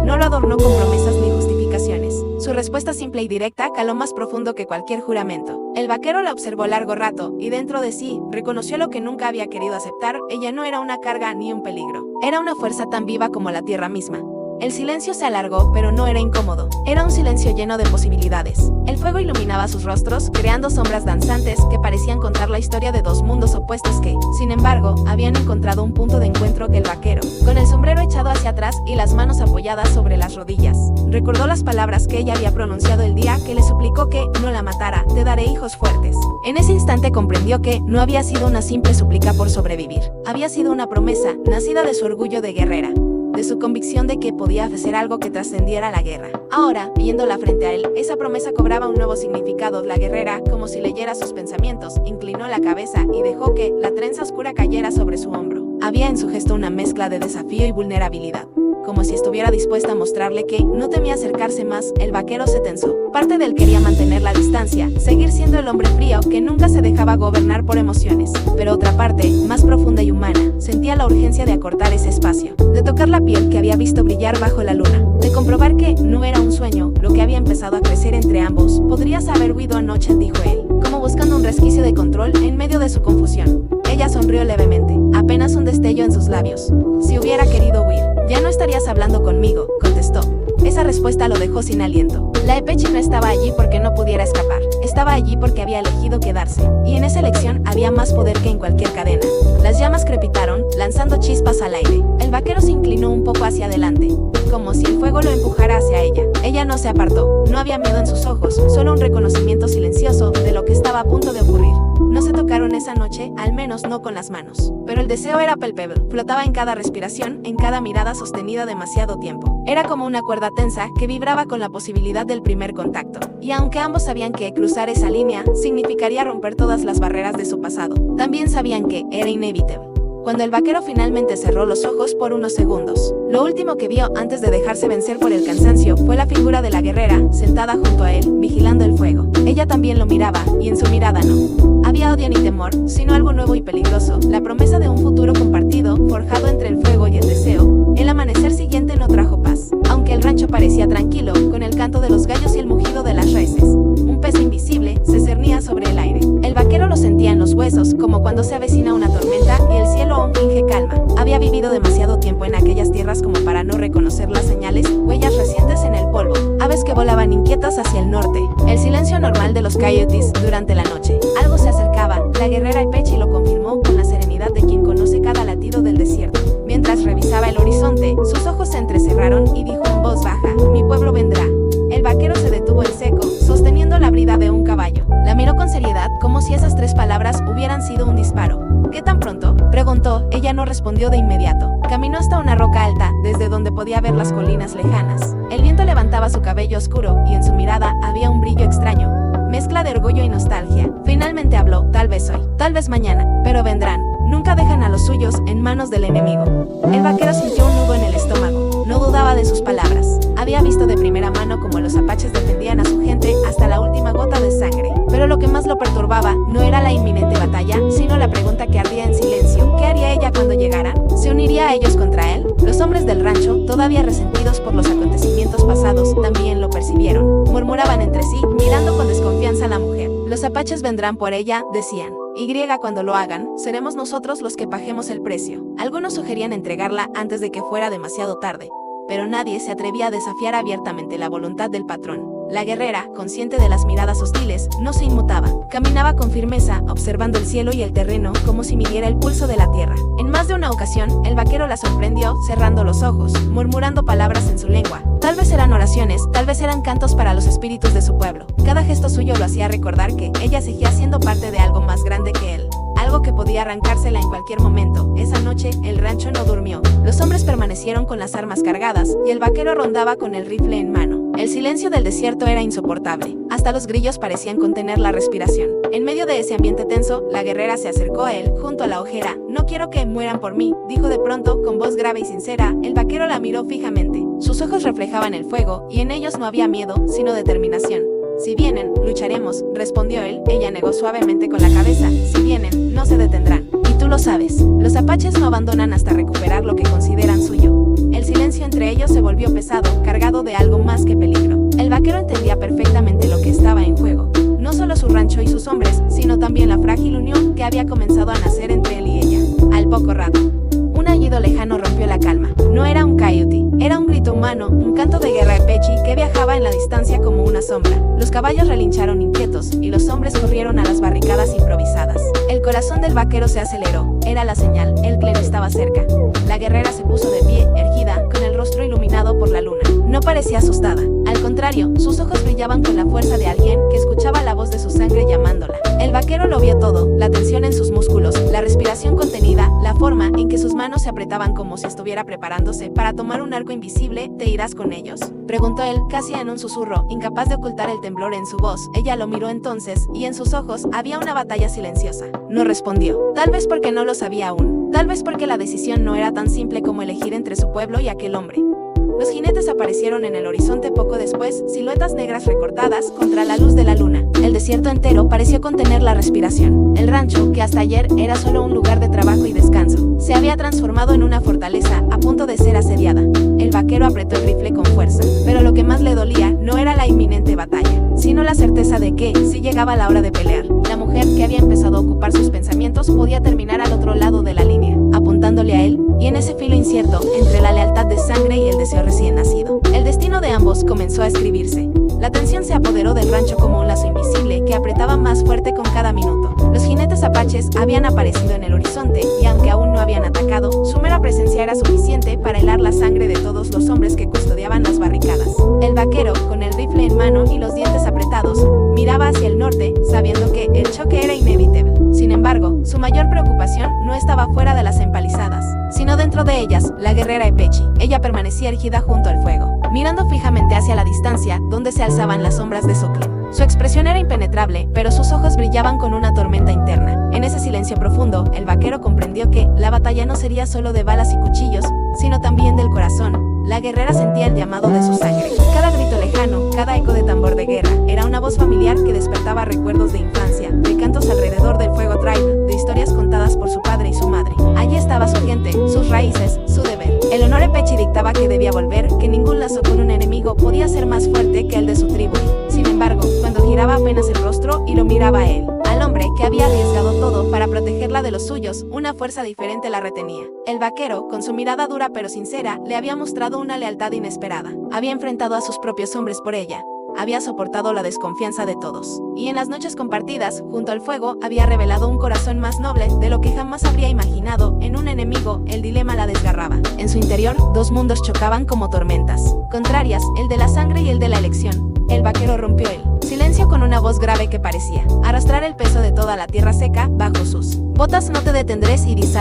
No lo adornó con promesas ni justificaciones. Su respuesta simple y directa caló más profundo que cualquier juramento. El vaquero la observó largo rato, y dentro de sí, reconoció lo que nunca había querido aceptar: ella no era una carga ni un peligro. Era una fuerza tan viva como la tierra misma. El silencio se alargó, pero no era incómodo. Era un silencio lleno de posibilidades. El fuego iluminaba sus rostros, creando sombras danzantes que parecían contar la historia de dos mundos opuestos que, sin embargo, habían encontrado un punto de encuentro. Que el vaquero, con el sombrero echado hacia atrás y las manos apoyadas sobre las rodillas, recordó las palabras que ella había pronunciado el día que le suplicó que no la matara: te daré hijos fuertes. En ese instante comprendió que no había sido una simple súplica por sobrevivir. Había sido una promesa, nacida de su orgullo de guerrera, de su convicción de que podía hacer algo que trascendiera la guerra. Ahora, viéndola frente a él, esa promesa cobraba un nuevo significado. La guerrera, como si leyera sus pensamientos, inclinó la cabeza y dejó que la trenza oscura cayera sobre su hombro. Había en su gesto una mezcla de desafío y vulnerabilidad, como si estuviera dispuesta a mostrarle que no temía acercarse más. El vaquero se tensó. Parte de él quería mantener la distancia, seguir siendo el hombre frío que nunca se dejaba gobernar por emociones. Pero otra parte, más profunda y humana, sentía la urgencia de acortar ese espacio, de tocar la piel que había visto brillar bajo la luna, de comprobar que no era un sueño lo que había empezado a crecer entre ambos. Podrías haber huido anoche, dijo él, como buscando un resquicio de control en medio de su confusión. Ella sonrió levemente, apenas un destello en sus labios. Si hubiera querido huir, ya no estarías hablando conmigo, contestó. Esa respuesta lo dejó sin aliento. La Epechi no estaba allí porque no pudiera escapar. Estaba allí porque había elegido quedarse. Y en esa elección había más poder que en cualquier cadena. Las llamas crepitaron, lanzando chispas al aire. El vaquero se inclinó un poco hacia adelante, como si el fuego lo empujara hacia ella. Ella no se apartó. No había miedo en sus ojos, solo un reconocimiento silencioso de lo que estaba a punto de ocurrir. No se tocaron esa noche, al menos no con las manos. Pero el deseo era palpable, flotaba en cada respiración, en cada mirada sostenida demasiado tiempo. Era como una cuerda tensa que vibraba con la posibilidad del primer contacto. Y aunque ambos sabían que cruzar esa línea significaría romper todas las barreras de su pasado, también sabían que era inevitable. Cuando el vaquero finalmente cerró los ojos por unos segundos, lo último que vio antes de dejarse vencer por el cansancio fue la figura de la guerrera, sentada junto a él, vigilando el fuego. Ella también lo miraba, y en su mirada no había odio ni temor, sino algo nuevo y peligroso, la promesa de un futuro compartido, forjado entre el fuego y el deseo. El amanecer siguiente no trajo paz, aunque el rancho parecía tranquilo, con el canto de los gallos y el mugido de las reses. Un peso invisible se cernía sobre el aire. El vaquero lo sentía en los huesos, como cuando se avecina una tormenta y el cielo aún finge calma. Había vivido demasiado tiempo en aquellas tierras como para no reconocer las señales, huellas recientes en el polvo, aves que volaban inquietas hacia el norte, el silencio normal de los coyotes durante la noche. Algo se acercaba. La guerrera Epechi lo confirmó con la serenidad de quien conoce cada latido del desierto. Mientras revisaba el horizonte, sus ojos se entrecerraron y dijo en voz baja: mi pueblo vendrá. El vaquero se detuvo en seco, sosteniendo la brida de un caballo. La miró con seriedad, como si esas tres palabras hubieran sido un disparo. ¿Qué tan pronto?, preguntó. Ella no respondió de inmediato. Caminó hasta una roca alta, desde donde podía ver las colinas lejanas. El viento levantaba su cabello oscuro, y en su mirada había un brillo extraño, mezcla de orgullo y nostalgia. Finalmente habló: tal vez hoy, tal vez mañana, pero vendrán. Nunca dejan a los suyos en manos del enemigo. El vaquero sintió un nudo en el estómago. No dudaba de sus palabras. Había visto de primera mano cómo los apaches defendían a su gente hasta la última gota de sangre. Pero lo que más lo perturbaba no era la inminente batalla, sino la pregunta que ardía en silencio: ¿qué haría ella cuando llegaran? ¿Se uniría a ellos contra él? Los hombres del rancho, todavía resentidos por los acontecimientos pasados, también lo percibieron. Murmuraban entre sí, mirando con desconfianza a la mujer. Los apaches vendrán por ella, decían. Y cuando lo hagan, seremos nosotros los que paguemos el precio. Algunos sugerían entregarla antes de que fuera demasiado tarde, pero nadie se atrevía a desafiar abiertamente la voluntad del patrón. La guerrera, consciente de las miradas hostiles, no se inmutaba. Caminaba con firmeza, observando el cielo y el terreno como si midiera el pulso de la tierra. En más de una ocasión, el vaquero la sorprendió, cerrando los ojos, murmurando palabras en su lengua. Tal vez eran oraciones, tal vez eran cantos para los espíritus de su pueblo. Cada gesto suyo lo hacía recordar que ella seguía siendo parte de algo más grande que él. Algo que podía arrancársela en cualquier momento. Esa noche, el rancho no durmió. Los hombres permanecieron con las armas cargadas, y el vaquero rondaba con el rifle en mano. El silencio del desierto era insoportable. Hasta los grillos parecían contener la respiración. En medio de ese ambiente tenso, la guerrera se acercó a él, junto a la ojera. «No quiero que mueran por mí», dijo de pronto, con voz grave y sincera. El vaquero la miró fijamente. Sus ojos reflejaban el fuego, y en ellos no había miedo, sino determinación. «Si vienen, lucharemos», respondió él. Ella negó suavemente con la cabeza. «Si vienen, no se detendrán. Y tú lo sabes. Los apaches no abandonan hasta recuperar lo que consideran suyo». El silencio entre ellos se volvió pesado, cargado de algo más que peligro. El vaquero entendía perfectamente lo que estaba en juego. No solo su rancho y sus hombres, sino también la frágil unión que había comenzado a nacer entre él y ella. Al poco rato, un aullido lejano rompió la calma. No era un coyote, era un grito humano, un canto de guerra epechi que viajaba en la distancia como una sombra. Los caballos relincharon inquietos, y los hombres corrieron a las barricadas improvisadas. El corazón del vaquero se aceleró. Era la señal, el clero estaba cerca. La guerrera se puso de pie, erguida, con el rostro iluminado por la luna. No parecía asustada. Al contrario, sus ojos brillaban con la fuerza de alguien que escuchaba la voz de su sangre llamándola. El vaquero lo vio todo, la tensión en sus músculos, la respiración contenida, la forma en que sus manos se apretaban como si estuviera preparándose para tomar un arco invisible. «¿Te irás con ellos?», preguntó él, casi en un susurro, incapaz de ocultar el temblor en su voz. Ella lo miró entonces, y en sus ojos había una batalla silenciosa. No respondió. Tal vez porque no lo sabía aún. Tal vez porque la decisión no era tan simple como elegir entre su pueblo y aquel hombre. Los jinetes aparecieron en el horizonte poco después, siluetas negras recortadas contra la luz de la luna. El desierto entero pareció contener la respiración. El rancho, que hasta ayer era solo un lugar de trabajo y descanso, se había transformado en una fortaleza a punto de ser asediada. El vaquero apretó el rifle con fuerza, pero lo que más le dolía no era la inminente batalla, sino la certeza de que, si llegaba la hora de pelear, la mujer que había empezado a ocupar sus pensamientos podía terminar al otro lado de la línea, apuntándole a él, y en ese filo incierto, entre la lealtad de sangre y el deseo recién nacido, el destino de ambos comenzó a escribirse. La tensión se apoderó del rancho como un lazo invisible que apretaba más fuerte con cada minuto. Los jinetes apaches habían aparecido en el horizonte, y aunque aún no habían atacado, su mera presencia era suficiente para helar la sangre de todos los hombres que custodiaban las barricadas. El vaquero, con el rifle en mano y los dientes apretados, miraba hacia el norte, sabiendo que el choque era inevitable. Sin embargo, su mayor preocupación no estaba fuera de las empalizadas, sino dentro de ellas. La guerrera epechi. Ella permanecía erguida junto al fuego, mirando fijamente hacia la distancia, donde se alzaban las sombras de Zoclin. Su expresión era impenetrable, pero sus ojos brillaban con una tormenta interna. En ese silencio profundo, el vaquero comprendió que la batalla no sería solo de balas y cuchillos, sino también del corazón. La guerrera sentía el llamado de su sangre. Cada grito lejano, cada eco de tambor de guerra, era una voz familiar que despertaba recuerdos de infancia, de cantos alrededor del fuego tribe, de historias contadas por su padre y su madre. Allí estaba su gente, sus raíces, su deber. El honor epechi dictaba que debía volver, que ningún lazo con un enemigo podía ser más fuerte que el de su tribu. Sin embargo, cuando giraba apenas el rostro y lo miraba a él, al hombre que había arriesgado todo para protegerla de los suyos, una fuerza diferente la retenía. El vaquero, con su mirada dura pero sincera, le había mostrado una lealtad inesperada. Había enfrentado a sus propios hombres por ella. Había soportado la desconfianza de todos. Y en las noches compartidas, junto al fuego, había revelado un corazón más noble de lo que jamás habría imaginado. En un enemigo, el dilema la desgarraba. En su interior, dos mundos chocaban como tormentas contrarias, el de la sangre y el de la elección. El vaquero rompió el silencio con una voz grave que parecía arrastrar el peso de toda la tierra seca bajo sus botas. «No te detendrás y irte».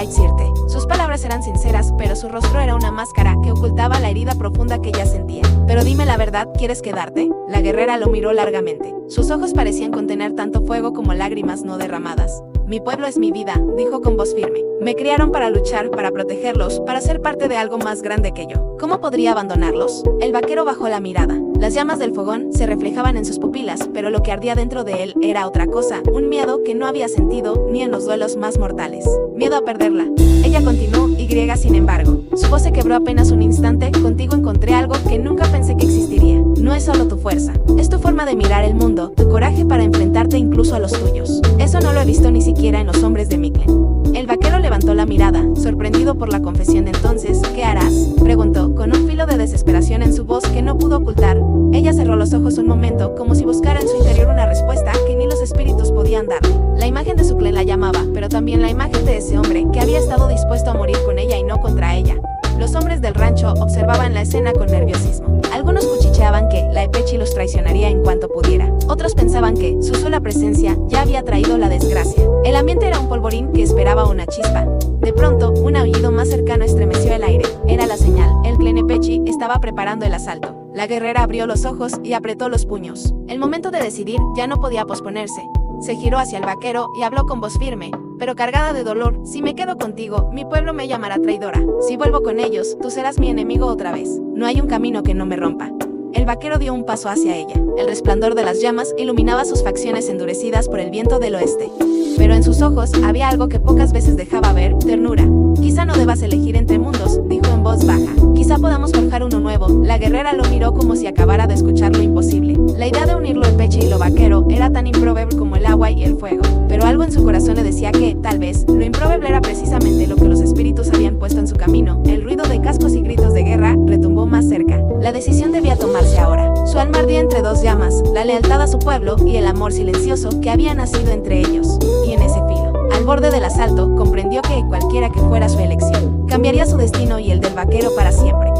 Sus palabras eran sinceras, pero su rostro era una máscara que ocultaba la herida profunda que ella sentía. «Pero dime la verdad, ¿quieres quedarte?». La guerrera lo miró largamente. Sus ojos parecían contener tanto fuego como lágrimas no derramadas. «Mi pueblo es mi vida», dijo con voz firme. «Me criaron para luchar, para protegerlos, para ser parte de algo más grande que yo. ¿Cómo podría abandonarlos?». El vaquero bajó la mirada. Las llamas del fogón se reflejaban en sus pupilas, pero lo que ardía dentro de él era otra cosa, un miedo que no había sentido ni en los duelos más mortales. Miedo a perderla. Ella continuó, y griega sin embargo. Su voz se quebró apenas un instante. «Contigo encontré algo que nunca pensé que existiría. No es solo tu fuerza, es tu forma de mirar el mundo, tu coraje para enfrentarte incluso a los tuyos. Eso no lo he visto ni siquiera en los hombres de Miklen». El vaquero levantó la mirada, sorprendido por la confesión. Entonces, ¿qué harás?, preguntó, con un filo de desesperación en su voz que no pudo ocultar. Ella cerró los ojos un momento, como si buscara en su interior una respuesta que ni los espíritus podían darle. La imagen de Zuclen la llamaba, pero también la imagen de ese hombre que había estado dispuesto a morir con ella y no contra ella. Los hombres del rancho observaban la escena con nerviosismo. Algunos cuchicheaban que la Epechi los traicionaría en cuanto pudiera. Otros pensaban que su sola presencia ya había traído la desgracia. El ambiente era un polvorín que esperaba una chispa. De pronto, un aullido más cercano estremeció el aire. Era la señal. El clan Epechi estaba preparando el asalto. La guerrera abrió los ojos y apretó los puños. El momento de decidir ya no podía posponerse. Se giró hacia el vaquero y habló con voz firme, pero cargada de dolor. Si me quedo contigo, mi pueblo me llamará traidora. Si vuelvo con ellos, tú serás mi enemigo otra vez. No hay un camino que no me rompa. El vaquero dio un paso hacia ella. El resplandor de las llamas iluminaba sus facciones endurecidas por el viento del oeste. Pero en sus ojos había algo que pocas veces dejaba ver: ternura. Quizá no debas elegir entre mundos, dijo en voz baja. Quizá podamos forjar uno nuevo. La guerrera lo miró como si acabara de escuchar lo imposible. La idea de unir lo Epechi y lo vaquero era tan improbable como el agua y el fuego. Pero algo en su corazón le decía que, tal vez, lo improbable era precisamente lo que los espíritus habían puesto en su camino. El ruido de cascos y gritos de guerra retumbó más cerca. La decisión debía tomarse ahora. Su alma ardía entre dos llamas: la lealtad a su pueblo y el amor silencioso que había nacido entre ellos. Y en ese filo, al borde del asalto, comprendió que, cualquiera que fuera su elección, cambiaría su destino y el del vaquero para siempre.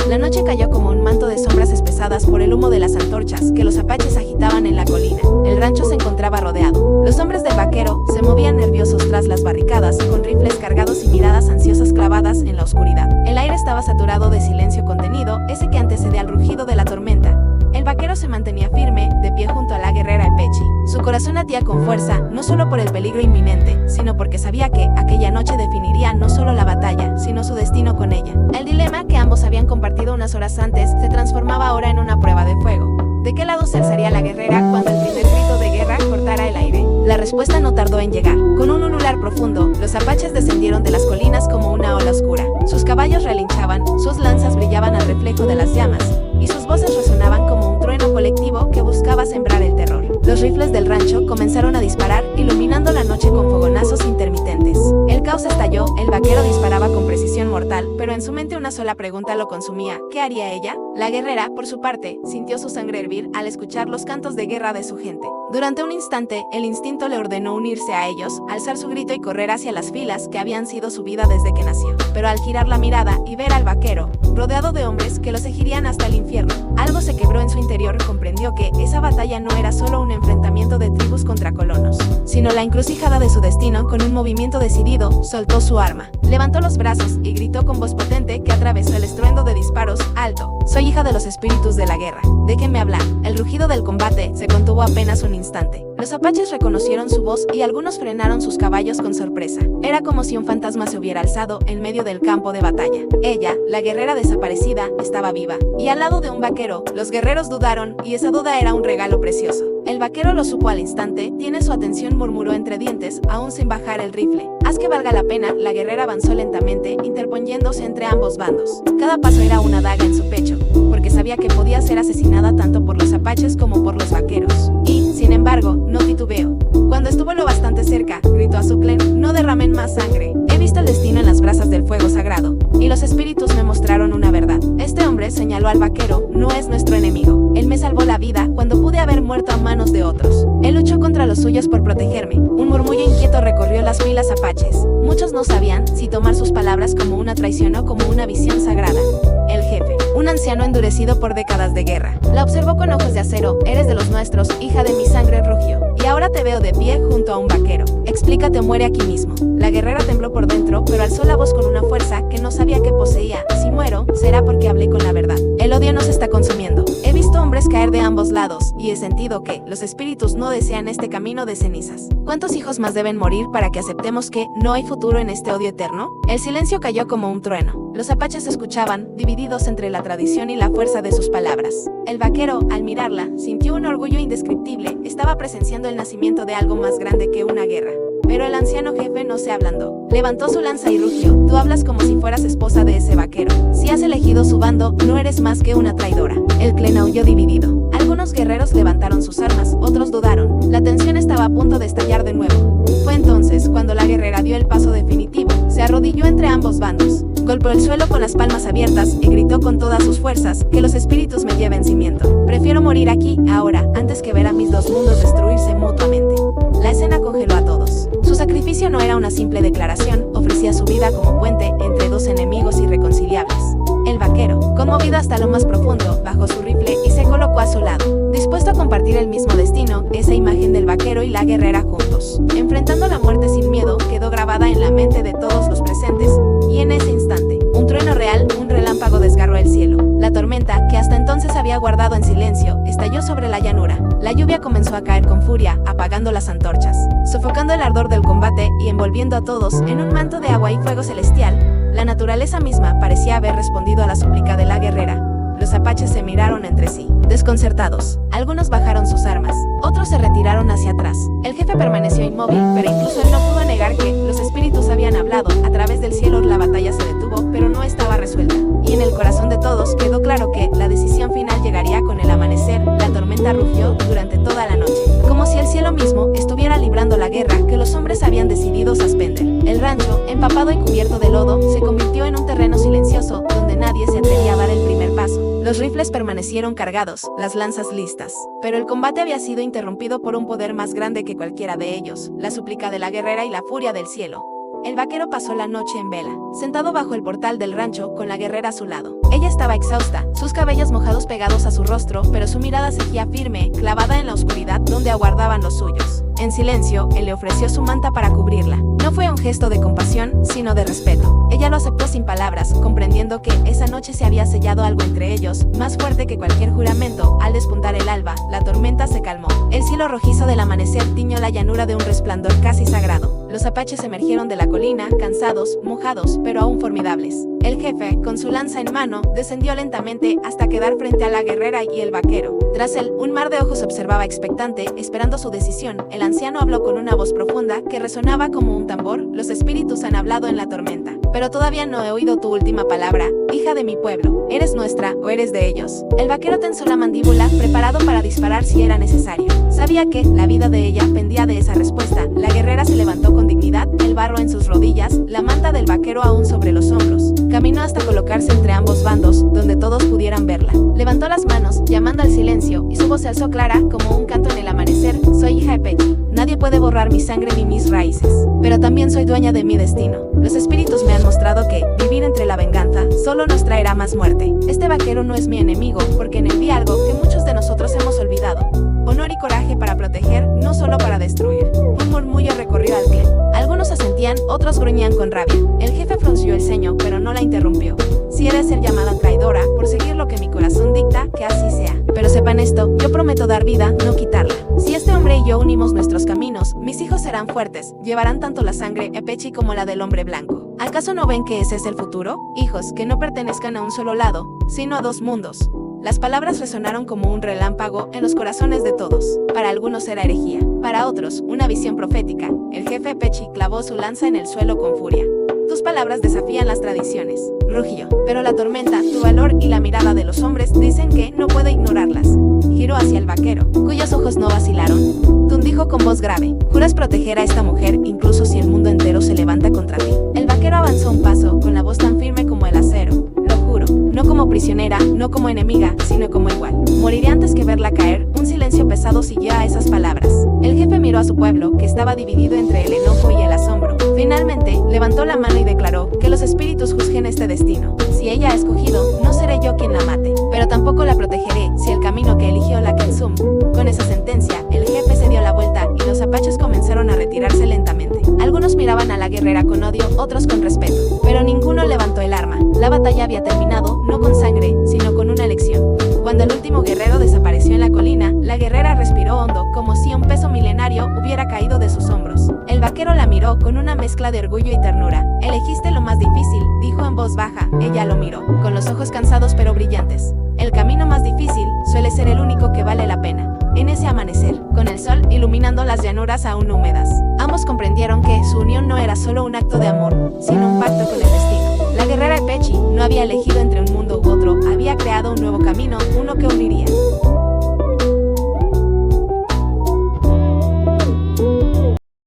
La noche cayó como un manto de sombras espesadas por el humo de las antorchas que los apaches agitaban en la colina. El rancho se encontraba rodeado. Los hombres del vaquero se movían nerviosos tras las barricadas, con rifles cargados y miradas ansiosas clavadas en la oscuridad. El aire estaba saturado de silencio contenido, ese que antecede al rugido de la tormenta. El vaquero se mantenía firme, de pie junto a la guerrera Epechi. Su corazón latía con fuerza, no solo por el peligro inminente, sino porque sabía que aquella noche definiría no solo la batalla, sino su destino con ella. El dilema que ambos habían compartido unas horas antes se transformaba ahora en una prueba de fuego. ¿De qué lado se alzaría la guerrera cuando el primer grito de guerra cortara el aire? La respuesta no tardó en llegar. Con un ulular profundo, los apaches descendieron de las colinas como una ola oscura. Sus caballos relinchaban, sus lanzas brillaban al reflejo de las llamas, y sus voces resonaban como un trueno colectivo que buscaba sembrar el terror. Los rifles del rancho comenzaron a disparar, iluminando la noche con fogonazos intermitentes. El caos estalló. El vaquero disparaba con precisión mortal, pero en su mente una sola pregunta lo consumía: ¿qué haría ella? La guerrera, por su parte, sintió su sangre hervir al escuchar los cantos de guerra de su gente. Durante un instante, el instinto le ordenó unirse a ellos, alzar su grito y correr hacia las filas que habían sido su vida desde que nació. Pero al girar la mirada y ver al vaquero, rodeado de hombres que lo seguirían hasta el infierno, algo se quebró en su interior. Comprendió que esa batalla no era solo un enfrentamiento de tribus contra colonos, sino la encrucijada de su destino. Con un movimiento decidido, soltó su arma, levantó los brazos y gritó con voz potente que atravesó el estruendo de disparos: ¡alto! Soy hija de los espíritus de la guerra. Déjenme hablar. El rugido del combate se contuvo apenas un instante. Los apaches reconocieron su voz y algunos frenaron sus caballos con sorpresa. Era como si un fantasma se hubiera alzado en medio del campo de batalla. Ella, la guerrera desaparecida, estaba viva, y al lado de un vaquero. Los guerreros dudaron, y esa duda era un regalo precioso. El vaquero lo supo al instante. Tiene su atención, murmuró entre dientes, aún sin bajar el rifle. Haz que valga la pena. La guerrera avanzó lentamente, interponiéndose entre ambos bandos. Cada paso era una daga en su pecho, porque sabía que podía ser asesinada tanto por los apaches como por los vaqueros. Y, sin embargo, no titubeó. Cuando estuvo lo bastante cerca, gritó a Zuclen: no derramen más sangre. He visto el destino en las brasas del fuego sagrado, y los espíritus me mostraron una verdad. Este hombre, señaló al vaquero, no es nuestro enemigo. Él me salvó la vida cuando pude haber muerto a manos de otros. Él luchó contra los suyos por protegerme. Un murmullo inquieto recorrió las filas apaches. Muchos no sabían si tomar sus palabras como una traición o como una visión sagrada. El jefe, un anciano endurecido por décadas de guerra, la observó con ojos de acero. Eres de los nuestros, hija de mi sangre, rugió. Y ahora te veo de pie junto a un vaquero. Explícate o muere aquí mismo. La guerrera tembló por dentro, pero alzó la voz con una fuerza que no sabía que poseía. Si muero, será porque hablé con la verdad. El odio nos está consumiendo. He visto hombres caer de ambos lados, y he sentido que los espíritus no desean este camino de cenizas. ¿Cuántos hijos más deben morir para que aceptemos que no hay futuro en este odio eterno? El silencio cayó como un trueno. Los apaches escuchaban, divididos entre la tradición y la fuerza de sus palabras. El vaquero, al mirarla, sintió un orgullo indescriptible. Estaba presenciando el nacimiento de algo más grande que una guerra. Pero el anciano jefe no se ablandó. Levantó su lanza y rugió: tú hablas como si fueras esposa de ese vaquero. Si has elegido su bando, no eres más que una traidora. El clan aulló dividido. Algunos guerreros levantaron sus armas, otros dudaron. La tensión estaba a punto de estallar de nuevo. Fue entonces cuando la guerrera dio el paso definitivo. Se arrodilló rompió entre ambos bandos. Golpeó el suelo con las palmas abiertas y gritó con todas sus fuerzas: que los espíritus me lleven cimiento. Prefiero morir aquí, ahora, antes que ver a mis dos mundos destruirse mutuamente. La escena congeló a todos. Su sacrificio no era una simple declaración, ofrecía su vida como puente entre dos enemigos irreconciliables. El vaquero, conmovido hasta lo más profundo, bajó su rifle y se colocó a su lado, dispuesto a compartir el mismo destino. Esa imagen del vaquero y la guerrera juntos, enfrentando la muerte sin miedo, quedó grabada en la mente de todos los presentes, y en ese instante, un trueno real, un relámpago desgarró el cielo. La tormenta, que hasta entonces había guardado en silencio, estalló sobre la llanura. La lluvia comenzó a caer con furia, apagando las antorchas, sofocando el ardor del combate y envolviendo a todos en un manto de agua y fuego celestial. La naturaleza misma parecía haber respondido a la súplica de la guerrera. Los apaches se miraron entre sí, desconcertados. Algunos bajaron sus armas, otros se retiraron hacia atrás. El jefe permaneció inmóvil, pero incluso él no pudo negar que los espíritus habían hablado. A través del cielo la batalla se detuvo, pero no estaba resuelta. Y en el corazón de todos quedó claro que la decisión final llegaría con el amanecer. La tormenta rugió durante toda la noche, como si el cielo mismo estuviera librando la guerra que los hombres habían decidido suspender. El rancho, empapado y cubierto de lodo, se convirtió en un terreno silencioso donde nadie se atrevía a dar el primer paso. Los rifles permanecieron cargados, las lanzas listas, pero el combate había sido interrumpido por un poder más grande que cualquiera de ellos: la súplica de la guerrera y la furia del cielo. El vaquero pasó la noche en vela, sentado bajo el portal del rancho con la guerrera a su lado. Ella estaba exhausta, sus cabellos mojados pegados a su rostro, pero su mirada seguía firme, clavada en la oscuridad donde aguardaban los suyos. En silencio, él le ofreció su manta para cubrirla. No fue un gesto de compasión, sino de respeto. Ella lo aceptó sin palabras, comprendiendo que esa noche se había sellado algo entre ellos, más fuerte que cualquier juramento. Al despuntar el alba, la tormenta se calmó. El cielo rojizo del amanecer tiñó la llanura de un resplandor casi sagrado. Los apaches emergieron de la colina, cansados, mojados, pero aún formidables. El jefe, con su lanza en mano, descendió lentamente hasta quedar frente a la guerrera y el vaquero. Tras él, un mar de ojos observaba expectante, esperando su decisión. El anciano habló con una voz profunda que resonaba como un tambor: los espíritus han hablado en la tormenta, pero todavía no he oído tu última palabra, hija de mi pueblo. ¿Eres nuestra o eres de ellos? El vaquero tensó la mandíbula, preparado para disparar si era necesario. Sabía que la vida de ella pendía de esa respuesta. La guerrera se levantó con dignidad, el barro en sus rodillas, la manta del vaquero aún sobre los hombros. Caminó hasta colocarse entre ambos bandos, donde todos pudieran verla. Levantó las manos, llamando al silencio, y su voz se alzó clara como un canto en el amanecer: soy hija de Pechi. Nadie puede borrar mi sangre ni mis raíces, pero también soy dueña de mi destino. Los espíritus me han mostrado que vivir entre la venganza solo nos traerá más muerte. Este vaquero no es mi enemigo, porque en él vi algo que muchos de nosotros hemos olvidado: honor y coraje para proteger, no solo para destruir. Un murmullo recorrió al clan. Algunos asentían, otros gruñían con rabia. El jefe frunció el ceño, pero no la interrumpió. Si he de ser llamada traidora por seguir lo que mi corazón dicta, que así sea. Pero sepan esto, yo prometo dar vida, no quitarla. Si este hombre y yo unimos nuestros caminos, mis hijos serán fuertes, llevarán tanto la sangre epechi como la del hombre blanco. ¿Acaso no ven que ese es el futuro? Hijos que no pertenezcan a un solo lado, sino a dos mundos. Las palabras resonaron como un relámpago en los corazones de todos. Para algunos era herejía, para otros, una visión profética. El jefe Pechi clavó su lanza en el suelo con furia. Tus palabras desafían las tradiciones, rugió. Pero la tormenta, tu valor y la mirada de los hombres dicen que no puede ignorarlas. Giró hacia el vaquero, cuyos ojos no vacilaron. Tun dijo con voz grave: ¿juras proteger a esta mujer incluso si el mundo entero se levanta contra ti? El vaquero avanzó un paso, con la voz tan firme como el acero. Lo juro, no como prisionera, no como enemiga, sino como igual. Moriré antes que verla caer. Un silencio pesado siguió a esas palabras. El jefe miró a su pueblo, que estaba dividido entre el enojo y el asombro. Finalmente, levantó la mano y declaró: que los espíritus juzguen este destino. Si ella ha escogido, no seré yo quien la mate, pero tampoco la protegeré si el camino que eligió la Kensum. Con esa sentencia, el jefe se dio la vuelta y los apaches comenzaron a retirarse lentamente. Algunos miraban a la guerrera con odio, otros con respeto, pero ninguno levantó el arma. La batalla había terminado, no con sangre, sino con una elección. Cuando el último guerrero desapareció en la colina, la guerrera respiró hondo, como si un peso milenario hubiera caído de sus hombros. El vaquero la miró con una mezcla de orgullo y ternura. Elegiste lo más difícil, dijo en voz baja. Ella lo miró, con los ojos cansados pero brillantes. El camino más difícil suele ser el único que vale la pena. En ese amanecer, con el sol iluminando las llanuras aún húmedas, ambos comprendieron que su unión no era solo un acto de amor, sino un pacto con el destino. La guerrera Pechi no había elegido entre un mundo u otro, había creado un nuevo camino, uno que uniría.